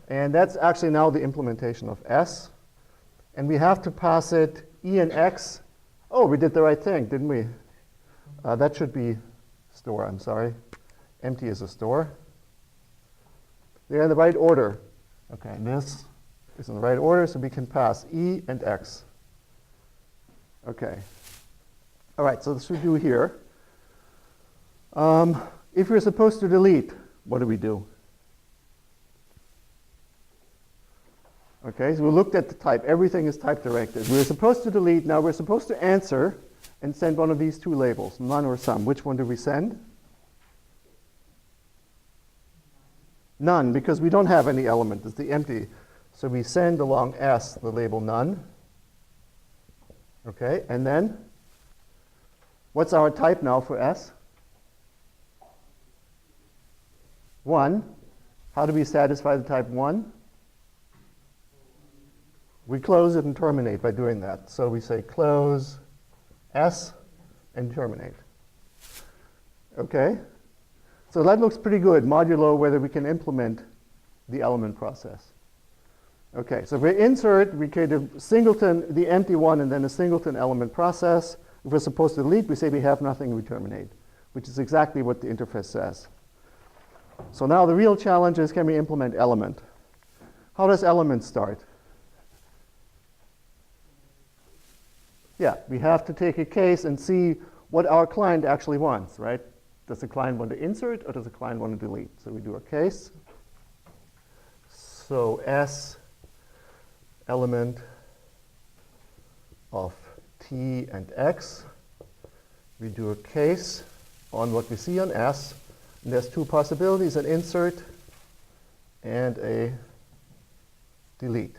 And that's actually now the implementation of S. And we have to pass it E and X. Oh, we did the right thing, didn't we? That should be store, I'm sorry. Empty is a store. They're in the right order. Okay, and this is in the right order, so we can pass E and X. Okay. All right, so this we do here. If you're supposed to delete, what do we do? Okay, so we looked at the type. Everything is type directed. We're supposed to delete. Now we're supposed to answer and send one of these two labels, none or some. Which one do we send? None, because we don't have any element. It's the empty. So we send along S the label none. Okay, and then what's our type now for S? 1. How do we satisfy the type 1? We close it and terminate by doing that. So we say close S and terminate. Okay? So that looks pretty good, modulo whether we can implement the element process. Okay, so if we insert, we create a singleton, the empty one, and then a singleton element process. If we're supposed to delete, we say we have nothing and we terminate, which is exactly what the interface says. So now the real challenge is, can we implement element? How does element start? Yeah, we have to take a case and see what our client actually wants, right? Does the client want to insert or does the client want to delete? So we do a case. So S element of T and X. We do a case on what we see on S. And there's two possibilities, an insert and a delete.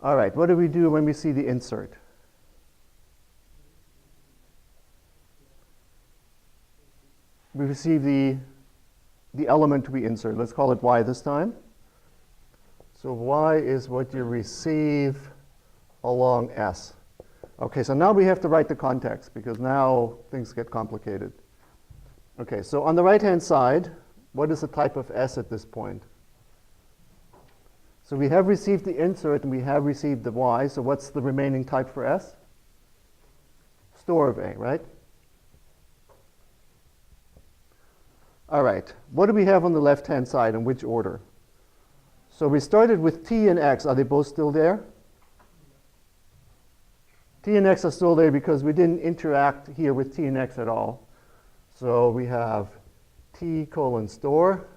All right, what do we do when we see the insert? We receive the element we insert. Let's call it Y this time. So Y is what you receive along S. Okay, so now we have to write the context because now things get complicated. Okay, so on the right-hand side, what is the type of S at this point? So we have received the insert and we have received the Y. So what's the remaining type for S? Store of A, right? All right, what do we have on the left-hand side in which order? So we started with T and X. Are they both still there? T and X are still there because we didn't interact here with T and X at all. So we have T colon store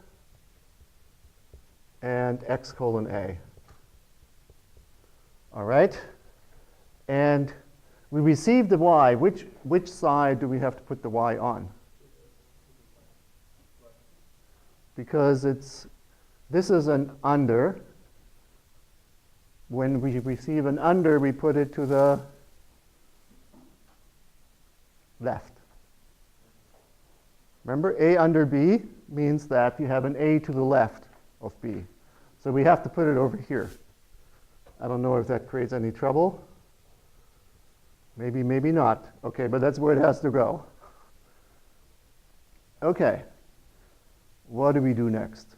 and X colon A. All right? And we received the Y. Which side do we have to put the Y on? Because this is an under. When we receive an under, we put it to the left. Remember, A under B means that you have an A to the left of B. So we have to put it over here. I don't know if that creates any trouble. Maybe, maybe not. Okay, but that's where it has to go. Okay. What do we do next?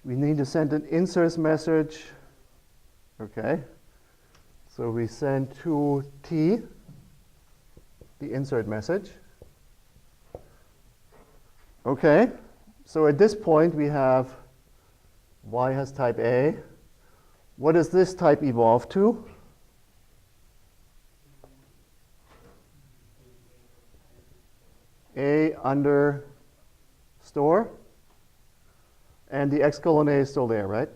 We need to send an insert message. Okay. So we send to T the insert message. Okay. So at this point we have Y has type A. What does this type evolve to? A under store, and the x colon A is still there, right?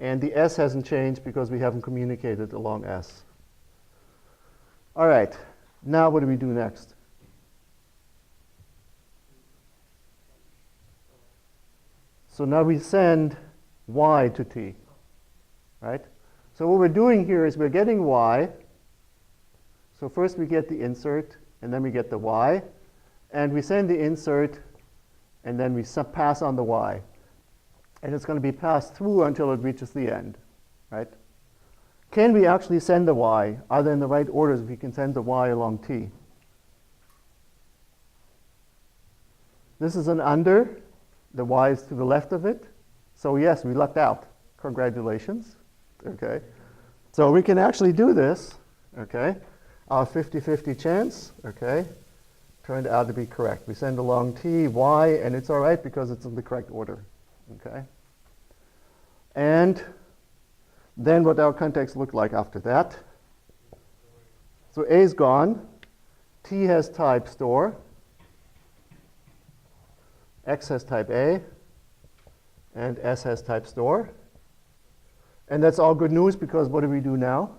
And the S hasn't changed because we haven't communicated along S. All right, now what do we do next? So now we send Y to T, right? So what we're doing here is we're getting Y. So first we get the insert, and then we get the Y. And we send the insert, and then we pass on the Y. And it's going to be passed through until it reaches the end, right? Can we actually send the Y? Are they in the right orders if we can send the Y along T? This is an under. The Y is to the left of it. So yes, we lucked out. Congratulations. Okay. So we can actually do this. Okay. Our 50-50 chance. Okay. Turned out to be correct. We send along T, Y, and it's all right because it's in the correct order. Okay. And then what our context looked like after that. So A is gone. T has type store. X has type A. And S has type store. And that's all good news because what do we do now?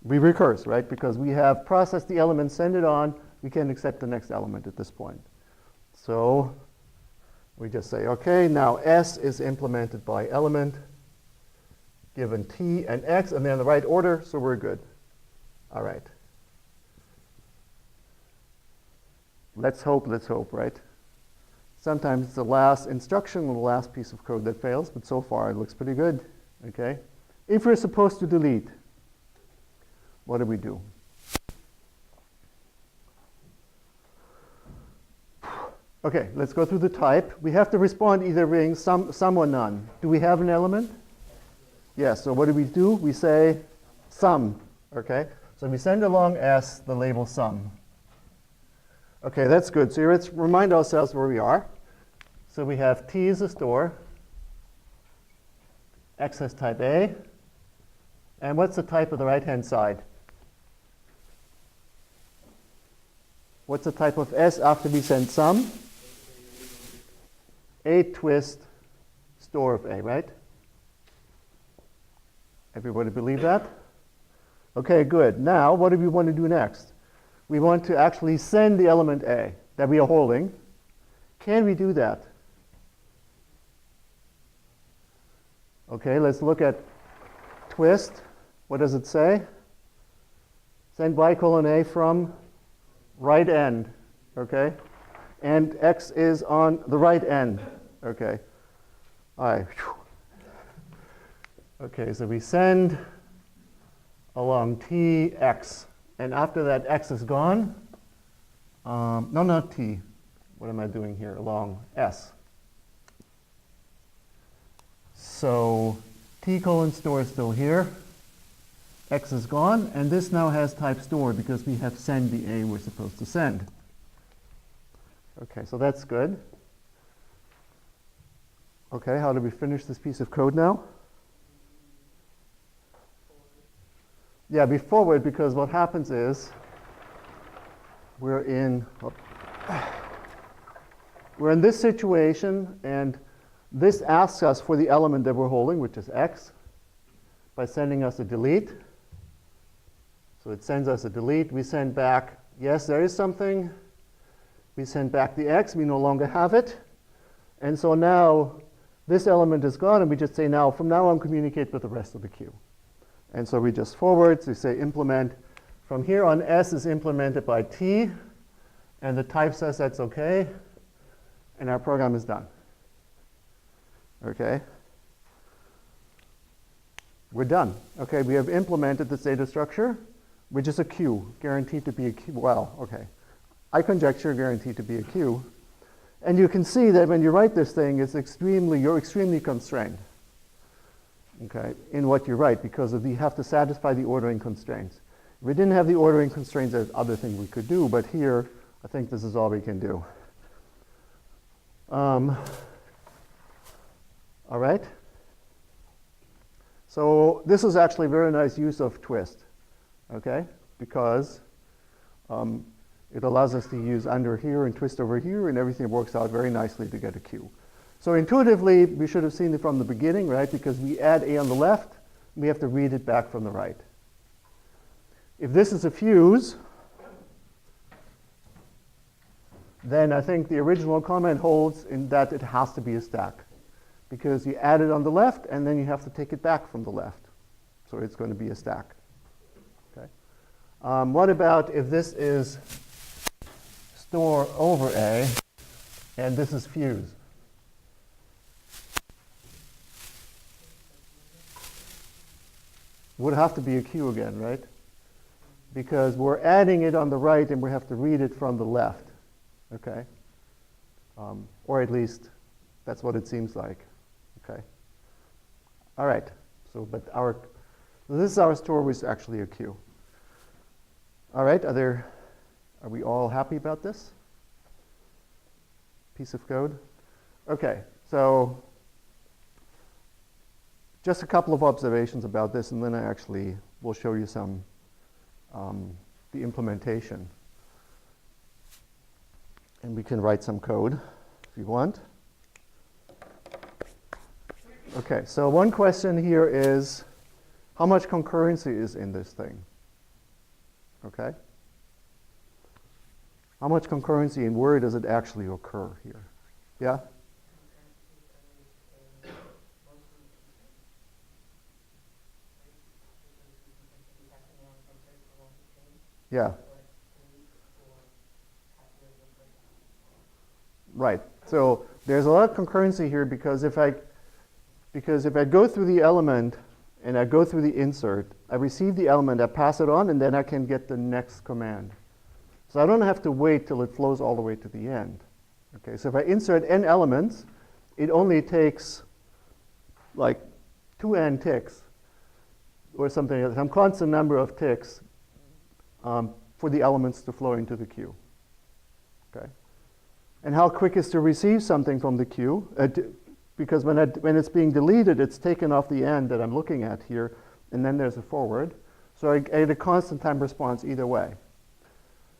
We recurse, right? Because we have processed the element, send it on. We can accept the next element at this point. So we just say, OK, now S is implemented by element given T and X, and they're in the right order, so we're good. All right. Let's hope, right? Sometimes it's the last instruction or the last piece of code that fails, but so far it looks pretty good. Okay. If we're supposed to delete, what do we do? Okay, let's go through the type. We have to respond either being some or none. Do we have an element? Yes, so what do? We say some, okay? So we send along S the label some. Okay, that's good. So let's remind ourselves where we are. So we have T is a store. X has type A. And what's the type of the right-hand side? What's the type of S after we send some? A twist store of A, right? Everybody believe that? Okay, good. Now, what do we want to do next? We want to actually send the element A that we are holding. Can we do that? Okay, let's look at twist. What does it say? Send Y colon A from right end, okay? And X is on the right end, okay? All right. Okay, so we send along T, X. And after that, X is gone. No, not T. What am I doing here? Along S. So T colon store is still here. X is gone. And this now has type store because we have send the A we're supposed to send. Okay, so that's good. Okay, how do we finish this piece of code now? Yeah, be forward because what happens is we're in this situation, and this asks us for the element that we're holding, which is X, by sending us a delete. So it sends us a delete. We send back, yes, there is something. We send back the X. We no longer have it. And so now this element is gone, and we just say, now, from now on, communicate with the rest of the queue. And so we just forward, so we say implement. From here on, S is implemented by T, and the type says that's OK, and our program is done. OK? We're done. OK, we have implemented this data structure, which is a queue, guaranteed to be a queue. Well, OK. I conjecture guaranteed to be a queue. And you can see that when you write this thing, you're extremely constrained. Okay, in what you write, because you have to satisfy the ordering constraints. If we didn't have the ordering constraints, there's other things we could do, but here, I think this is all we can do. All right? So this is actually a very nice use of twist, okay? Because It allows us to use under here and twist over here, and everything works out very nicely to get a Q. So intuitively, we should have seen it from the beginning, right? Because we add A on the left, we have to read it back from the right. If this is a fuse, then I think the original comment holds in that it has to be a stack. Because you add it on the left, and then you have to take it back from the left. So it's going to be a stack. Okay. What about if this is store over A, and this is fuse? Would have to be a Q again, right? Because we're adding it on the right, and we have to read it from the left. Okay? Or at least that's what it seems like. Okay. All right. So, but this is our store with actually a Q. All right. Are we all happy about this piece of code? Okay. So, just a couple of observations about this, and then I actually will show you some the implementation. And we can write some code if you want. Okay, so one question here is, how much concurrency is in this thing? Okay? How much concurrency and where does it actually occur here? Yeah? Yeah. Right. So there's a lot of concurrency here because if I go through the element and I go through the insert, I receive the element, I pass it on, and then I can get the next command. So I don't have to wait till it flows all the way to the end. Okay, so if I insert n elements, it only takes like 2n ticks or something like that, some constant number of ticks for the elements to flow into the queue. Okay, and how quick is to receive something from the queue? Because when it's being deleted, it's taken off the end that I'm looking at here, and then there's a forward. So I get a constant time response either way.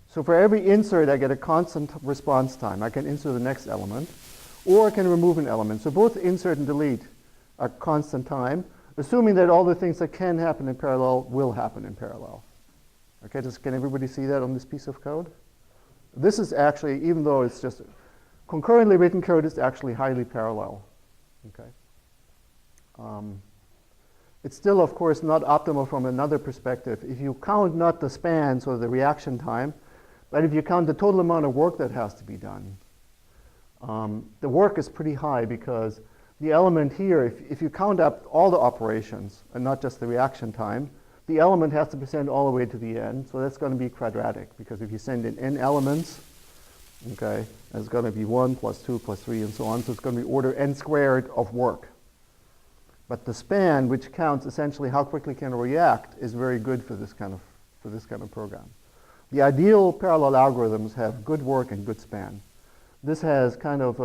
So for every insert, I get a constant response time. I can insert the next element, or I can remove an element. So both insert and delete are constant time, assuming that all the things that can happen in parallel will happen in parallel. Okay, can everybody see that on this piece of code? This is actually, even though it's just concurrently written code, is actually highly parallel. Okay. It's still, of course, not optimal from another perspective. If you count not the span, so the reaction time, but if you count the total amount of work that has to be done, the work is pretty high because the element here, if you count up all the operations and not just the reaction time, the element has to be sent all the way to the end. So that's going to be quadratic because if you send in n elements, okay, it's going to be 1 plus 2 plus 3 and so on. So it's going to be order n squared of work. But the span, which counts essentially how quickly can it react, is very good for this kind of program. The ideal parallel algorithms have good work and good span. This has kind of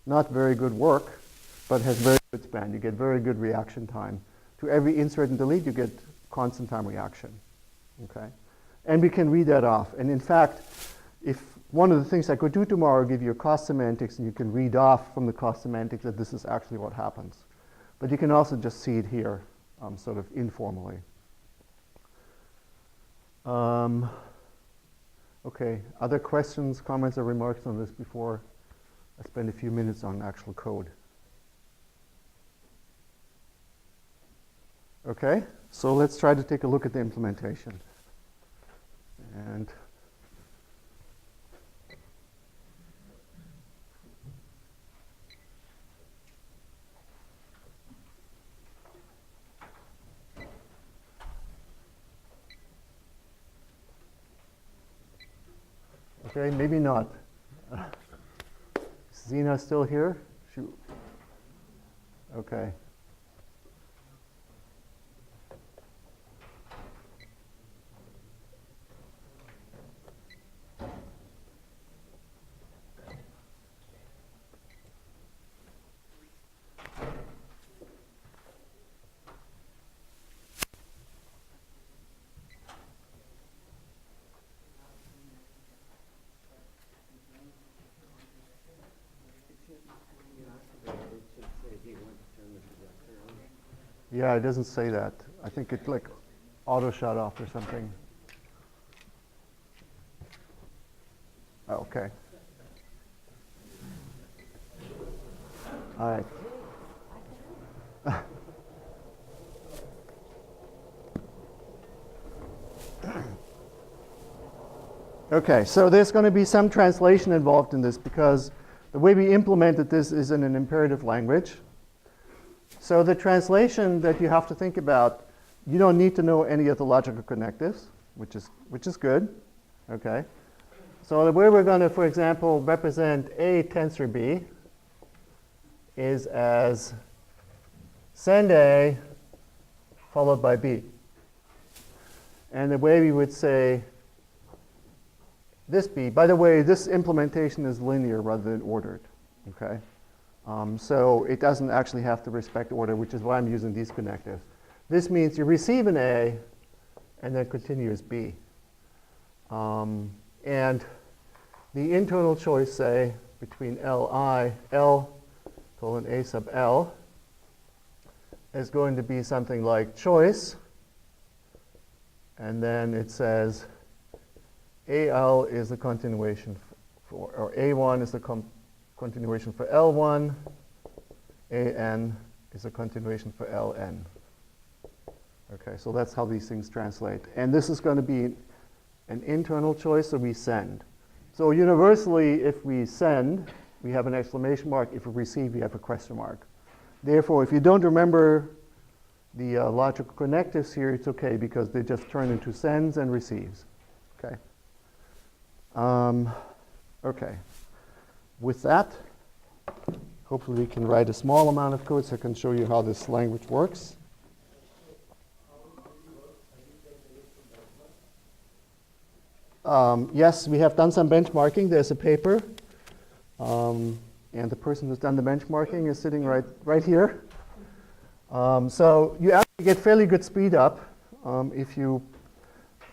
not very good work, but has very good span. You get very good reaction time. To every insert and delete, you get constant time reaction. Okay, and we can read that off. And in fact, if one of the things I could do tomorrow, give you a cost semantics, and you can read off from the cost semantics that this is actually what happens. But you can also just see it here, sort of informally. Okay, other questions, comments, or remarks on this before I spend a few minutes on actual code? Okay, so let's try to take a look at the implementation. And okay, maybe not. Is Zena still here? Okay. Yeah, it doesn't say that. I think it like auto shut off or something. Oh, okay. All right. Okay, so there's going to be some translation involved in this because the way we implemented this is in an imperative language. So the translation that you have to think about, you don't need to know any of the logical connectives, which is good. Okay. So the way we're going to, for example, represent A tensor B is as send A followed by B. And the way we would say this B, by the way, this implementation is linear rather than ordered. Okay. So it doesn't actually have to respect order, which is why I'm using these connectives. This means you receive an A and then continue as B. And the internal choice, say, between L colon A sub L is going to be something like choice. And then it says AL is the continuation for, or A1 is the continuation for L1, AN is a continuation for LN. Okay, so that's how these things translate. And this is going to be an internal choice, so we send. So universally, if we send, we have an exclamation mark. If we receive, we have a question mark. Therefore, if you don't remember the logical connectives here, it's okay because they just turn into sends and receives. Okay. Okay. With that, hopefully we can write a small amount of code so I can show you how this language works. Yes, we have done some benchmarking. There's a paper. And the person who's done the benchmarking is sitting right here. So you actually get fairly good speed up if you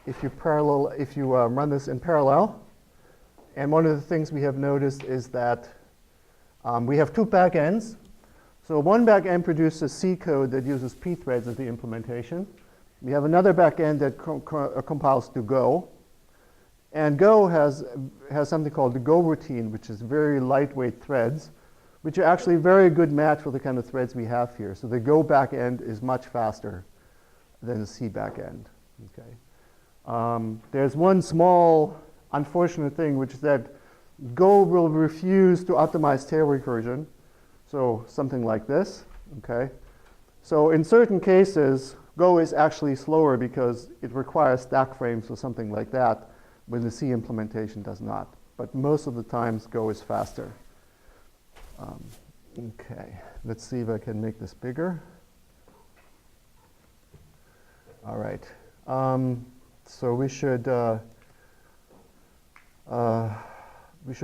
run this in parallel. And one of the things we have noticed is that we have two backends. So one backend produces C code that uses P threads as the implementation. We have another backend that compiles to Go. And Go has something called the Go routine, which is very lightweight threads, which are actually a very good match for the kind of threads we have here. So the Go backend is much faster than the C backend. Okay. There's one small unfortunate thing, which is that Go will refuse to optimize tail recursion. So something like this. Okay. So in certain cases, Go is actually slower because it requires stack frames or something like that, when the C implementation does not. But most of the times, Go is faster. Okay, let's see if I can make this bigger. All right. So we should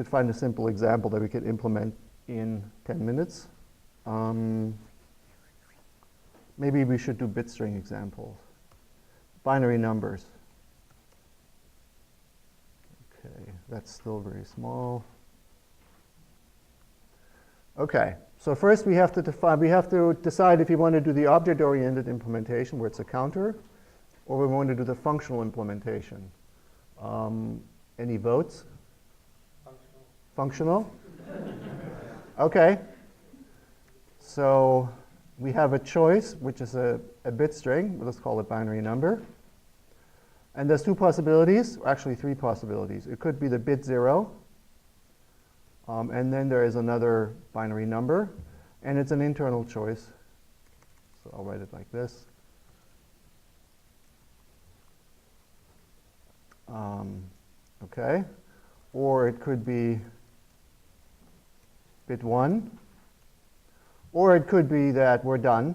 find a simple example that we can implement in 10 minutes. Maybe we should do bit string examples. Binary numbers. Okay, that's still very small. Okay, so first we have to decide if you want to do the object-oriented implementation where it's a counter, or we want to do the functional implementation. Any votes? Functional. Okay. So we have a choice, which is a bit string. Let's call it binary number. And there's two possibilities, actually three possibilities. It could be the bit 0. And then there is another binary number. And it's an internal choice. So I'll write it like this. Okay. Or it could be bit 1. Or it could be that we're done.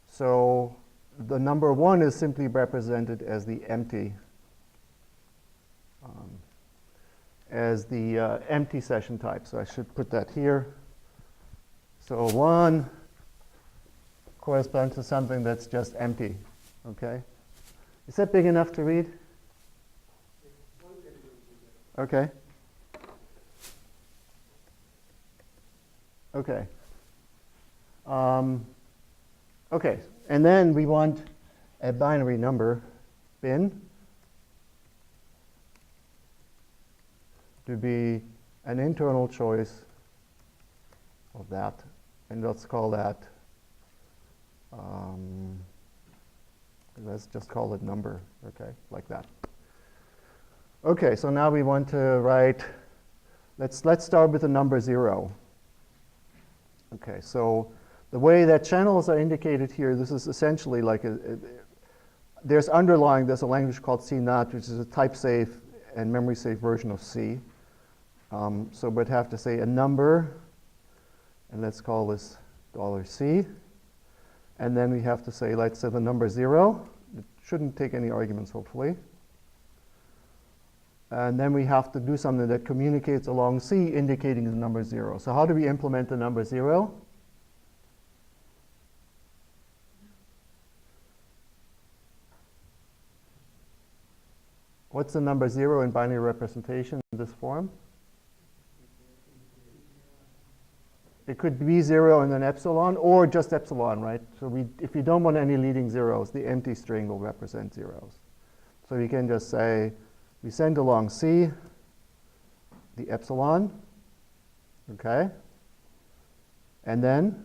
So the number 1 is simply represented as the empty session type. So I should put that here. So 1 corresponds to something that's just empty. Okay. Is that big enough to read? Okay. Okay. Okay, and then we want a binary number, bin, to be an internal choice of that. And let's call that, let's just call it number, okay, like that. Okay, so now we want to write, let's start with the number 0. Okay, so the way that channels are indicated here, this is essentially like there's underlying, there's a language called C-NAT, which is a type-safe and memory-safe version of C. So we'd have to say a number, and let's call this $C. And then we have to say, let's say the number 0. It shouldn't take any arguments, hopefully. And then we have to do something that communicates along C, indicating the number 0. So how do we implement the number 0? What's the number 0 in binary representation in this form? It could be 0 and then epsilon, or just epsilon, right? So if you don't want any leading zeros, the empty string will represent zeros. So we can just say, we send along C the epsilon, okay? And then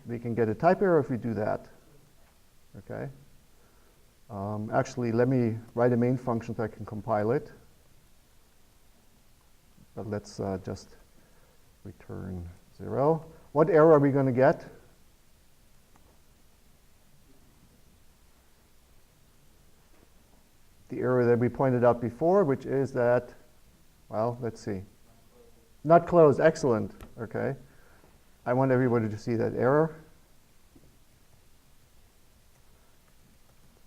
we can get a type error if we do that, okay? Actually, let me write a main function so I can compile it. But let's just return 0. What error are we going to get? The error that we pointed out before, which is that, well, let's see. Not closed. Excellent. Okay. I want everybody to see that error.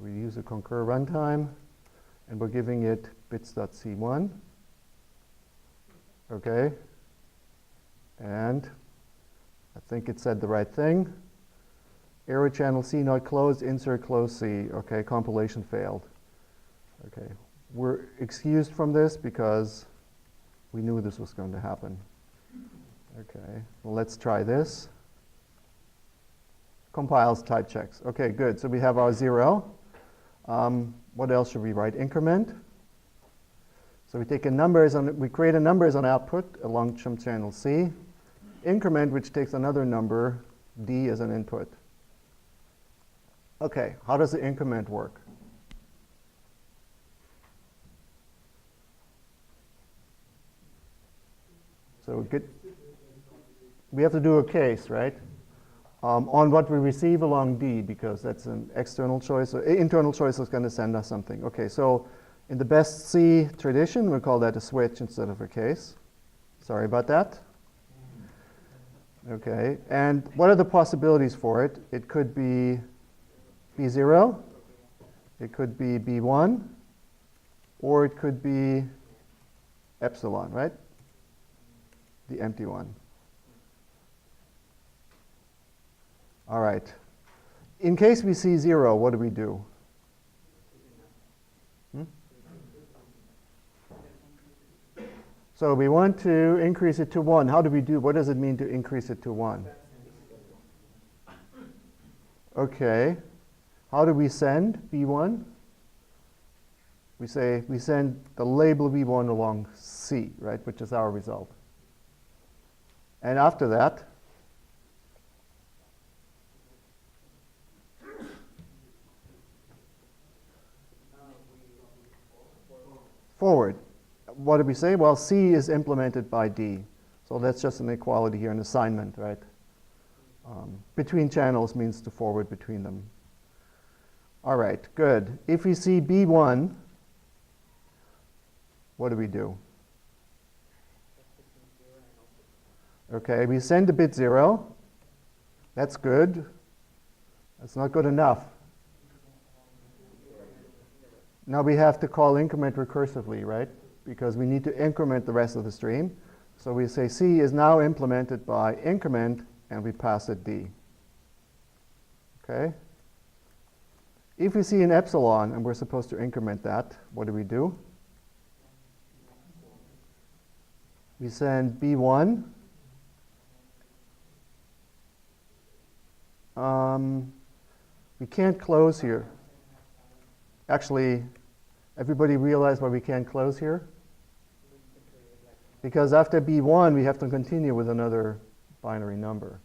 We use a concur runtime, and we're giving it bits.c1. Okay. And I think it said the right thing. Error channel C not closed, insert close C. Okay, compilation failed. Okay, we're excused from this because we knew this was going to happen. Okay, well, let's try this. Compiles, type checks. Okay, good. So we have our 0. What else should we write? Increment. So we take a numbers on, we create a numbers on output along channel C. Increment, which takes another number, D, as an input. Okay, how does the increment work? So we have to do a case, right? On what we receive along D, because that's an external choice. Or internal choice is going to send us something. Okay, so in the best C tradition, we call that a switch instead of a case. Sorry about that. Okay, and what are the possibilities for it? It could be B0, it could be B1, or it could be epsilon, right? The empty one. All right. In case we see 0, what do we do? So we want to increase it to 1. How do we do? What does it mean to increase it to 1? Okay. How do we send B1? We say we send the label B1 along C, right, which is our result. And after that, forward. What did we say? Well, C is implemented by D. So that's just an equality here, an assignment, right? Between channels means to forward between them. All right, good. If we see B1, what do we do? Okay, we send a bit 0. That's good. That's not good enough. Now we have to call increment recursively, right? Because we need to increment the rest of the stream. So we say C is now implemented by increment, and we pass it D. Okay? If we see an epsilon, and we're supposed to increment that, what do? We send B1. we can't close here. Actually, everybody realize why we can't close here? Because after B1, we have to continue with another binary number.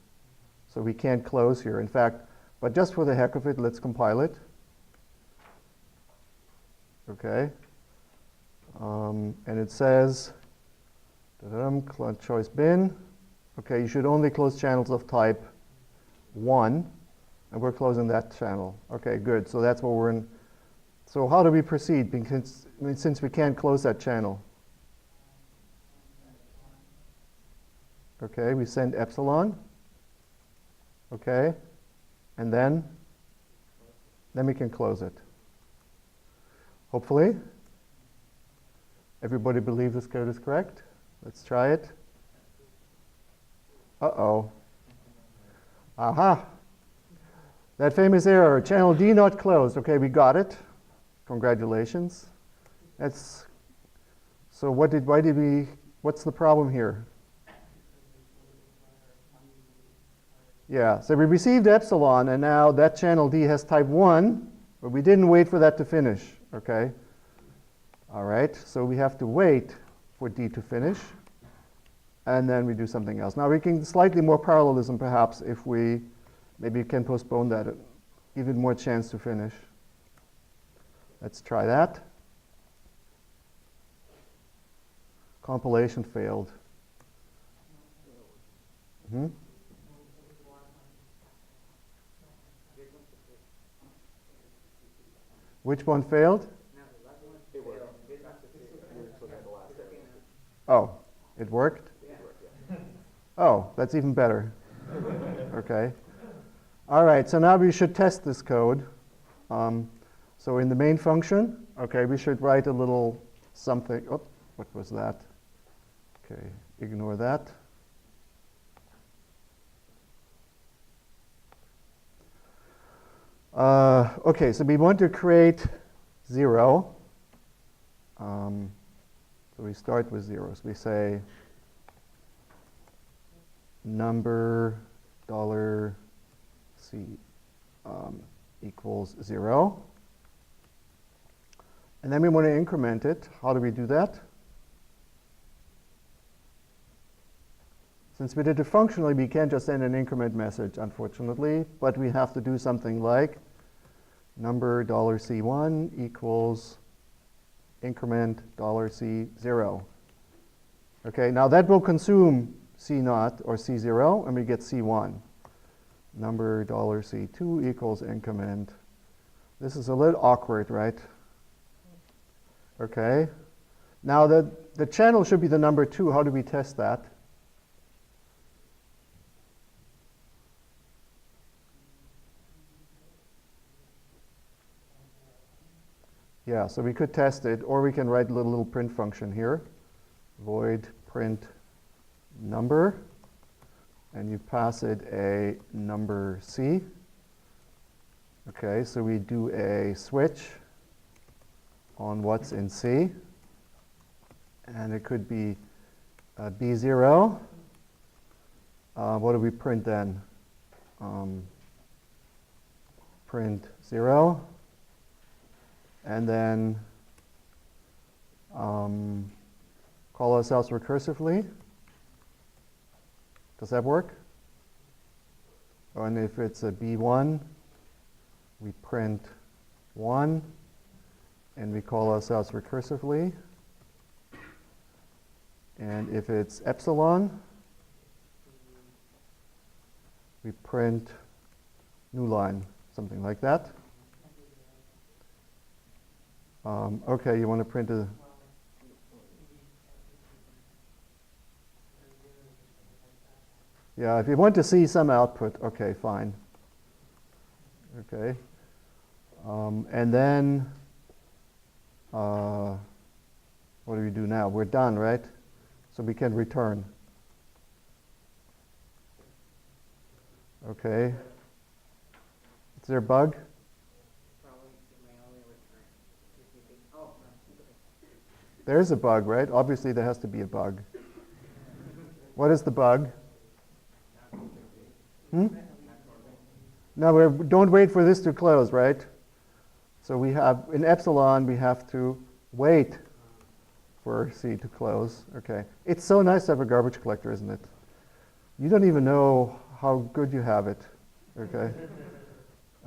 So we can't close here. In fact, but just for the heck of it, let's compile it. Okay. And it says, choice bin. Okay, you should only close channels of type 1. And we're closing that channel. Okay, good. So that's what we're in. So how do we proceed? Because, since we can't close that channel. Okay, we send epsilon. Okay, and then we can close it. Hopefully. Everybody believe this code is correct? Let's try it. Uh-oh. Aha. That famous error, channel D not closed. Okay, we got it. Congratulations. That's so what's the problem here? Yeah, so we received epsilon, and now that channel D has type 1, but we didn't wait for that to finish, okay? All right, so we have to wait for D to finish, and then we do something else. Now we can slightly more parallelism, perhaps, if we maybe can postpone that, give it more chance to finish. Let's try that. Compilation failed. Which one failed? Oh, it worked? Oh, that's even better. Okay. All right, so now we should test this code. So in the main function, okay, we should write a little something. Oh, what was that? Okay, ignore that. Okay, so we want to create 0. So we start with 0. So we say number $C equals 0. And then we want to increment it. How do we do that? Since we did it functionally, we can't just send an increment message, unfortunately, but we have to do something like number $C1 equals increment $C0. Okay, now that will consume C0 or C0, and we get C1. Number $C2 equals increment. This is a little awkward, right? Okay. Now the channel should be the number 2. How do we test that? Yeah, so we could test it, or we can write a little print function here. Void print number, and you pass it a number C. Okay, so we do a switch on what's in C, and it could be B0. What do we print then? Print 0. And then call ourselves recursively. Does that work? And if it's a B1, we print 1, and we call ourselves recursively. And if it's epsilon, we print new line, something like that. Okay, you want to print a... Yeah, if you want to see some output, okay, fine. Okay. And then, what do we do now? We're done, right? So we can return. Okay. Is there a bug? There's a bug, right? Obviously, there has to be a bug. What is the bug? Now, don't wait for this to close, right? So we have, in epsilon, we have to wait for C to close. Okay. It's so nice to have a garbage collector, isn't it? You don't even know how good you have it. Okay.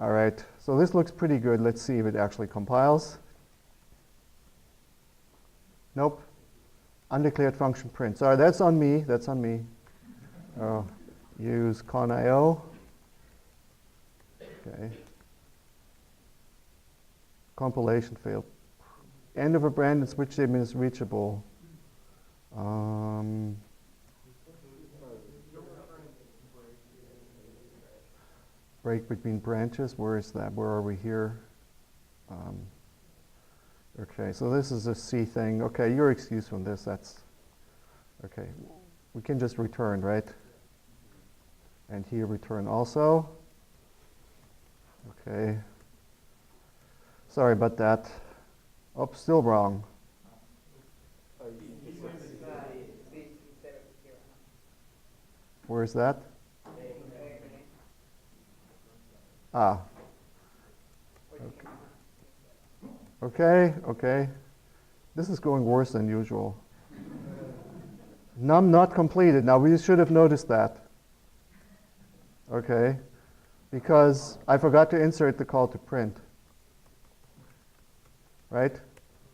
All right. So this looks pretty good. Let's see if it actually compiles. Nope. Undeclared function print. Sorry, that's on me. That's on me. Use con.io. Okay. Compilation failed. End of a brand and switch statement is reachable. Break between branches. Where is that? Where are we here? Okay, so this is a C thing. Okay, you're excused from this. That's okay. We can just return, right? And here return also. Okay. Sorry about that. Oh, still wrong. Where's that? Ah. Okay, okay. This is going worse than usual. Num not completed. Now we should have noticed that. Okay. Because I forgot to insert the call to print. Right?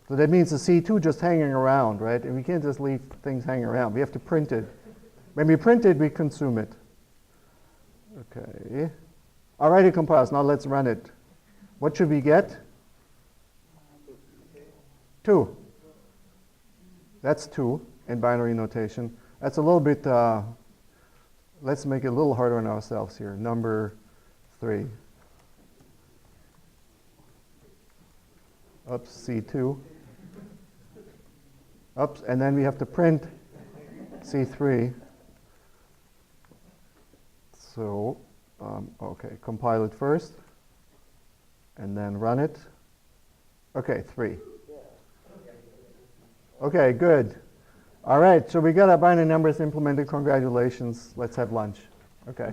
So that means the C2 just hanging around, right? And we can't just leave things hanging around. We have to print it. When we print it, we consume it. Okay. All right, it compiles. Now let's run it. What should we get? 2. That's 2 in binary notation. That's a little bit, let's make it a little harder on ourselves here. Number 3. Oops, C2. Oops, and then we have to print C3. So, okay, compile it first, and then run it. Okay, 3. Okay, good. All right, so we got our binary numbers implemented. Congratulations. Let's have lunch. Okay.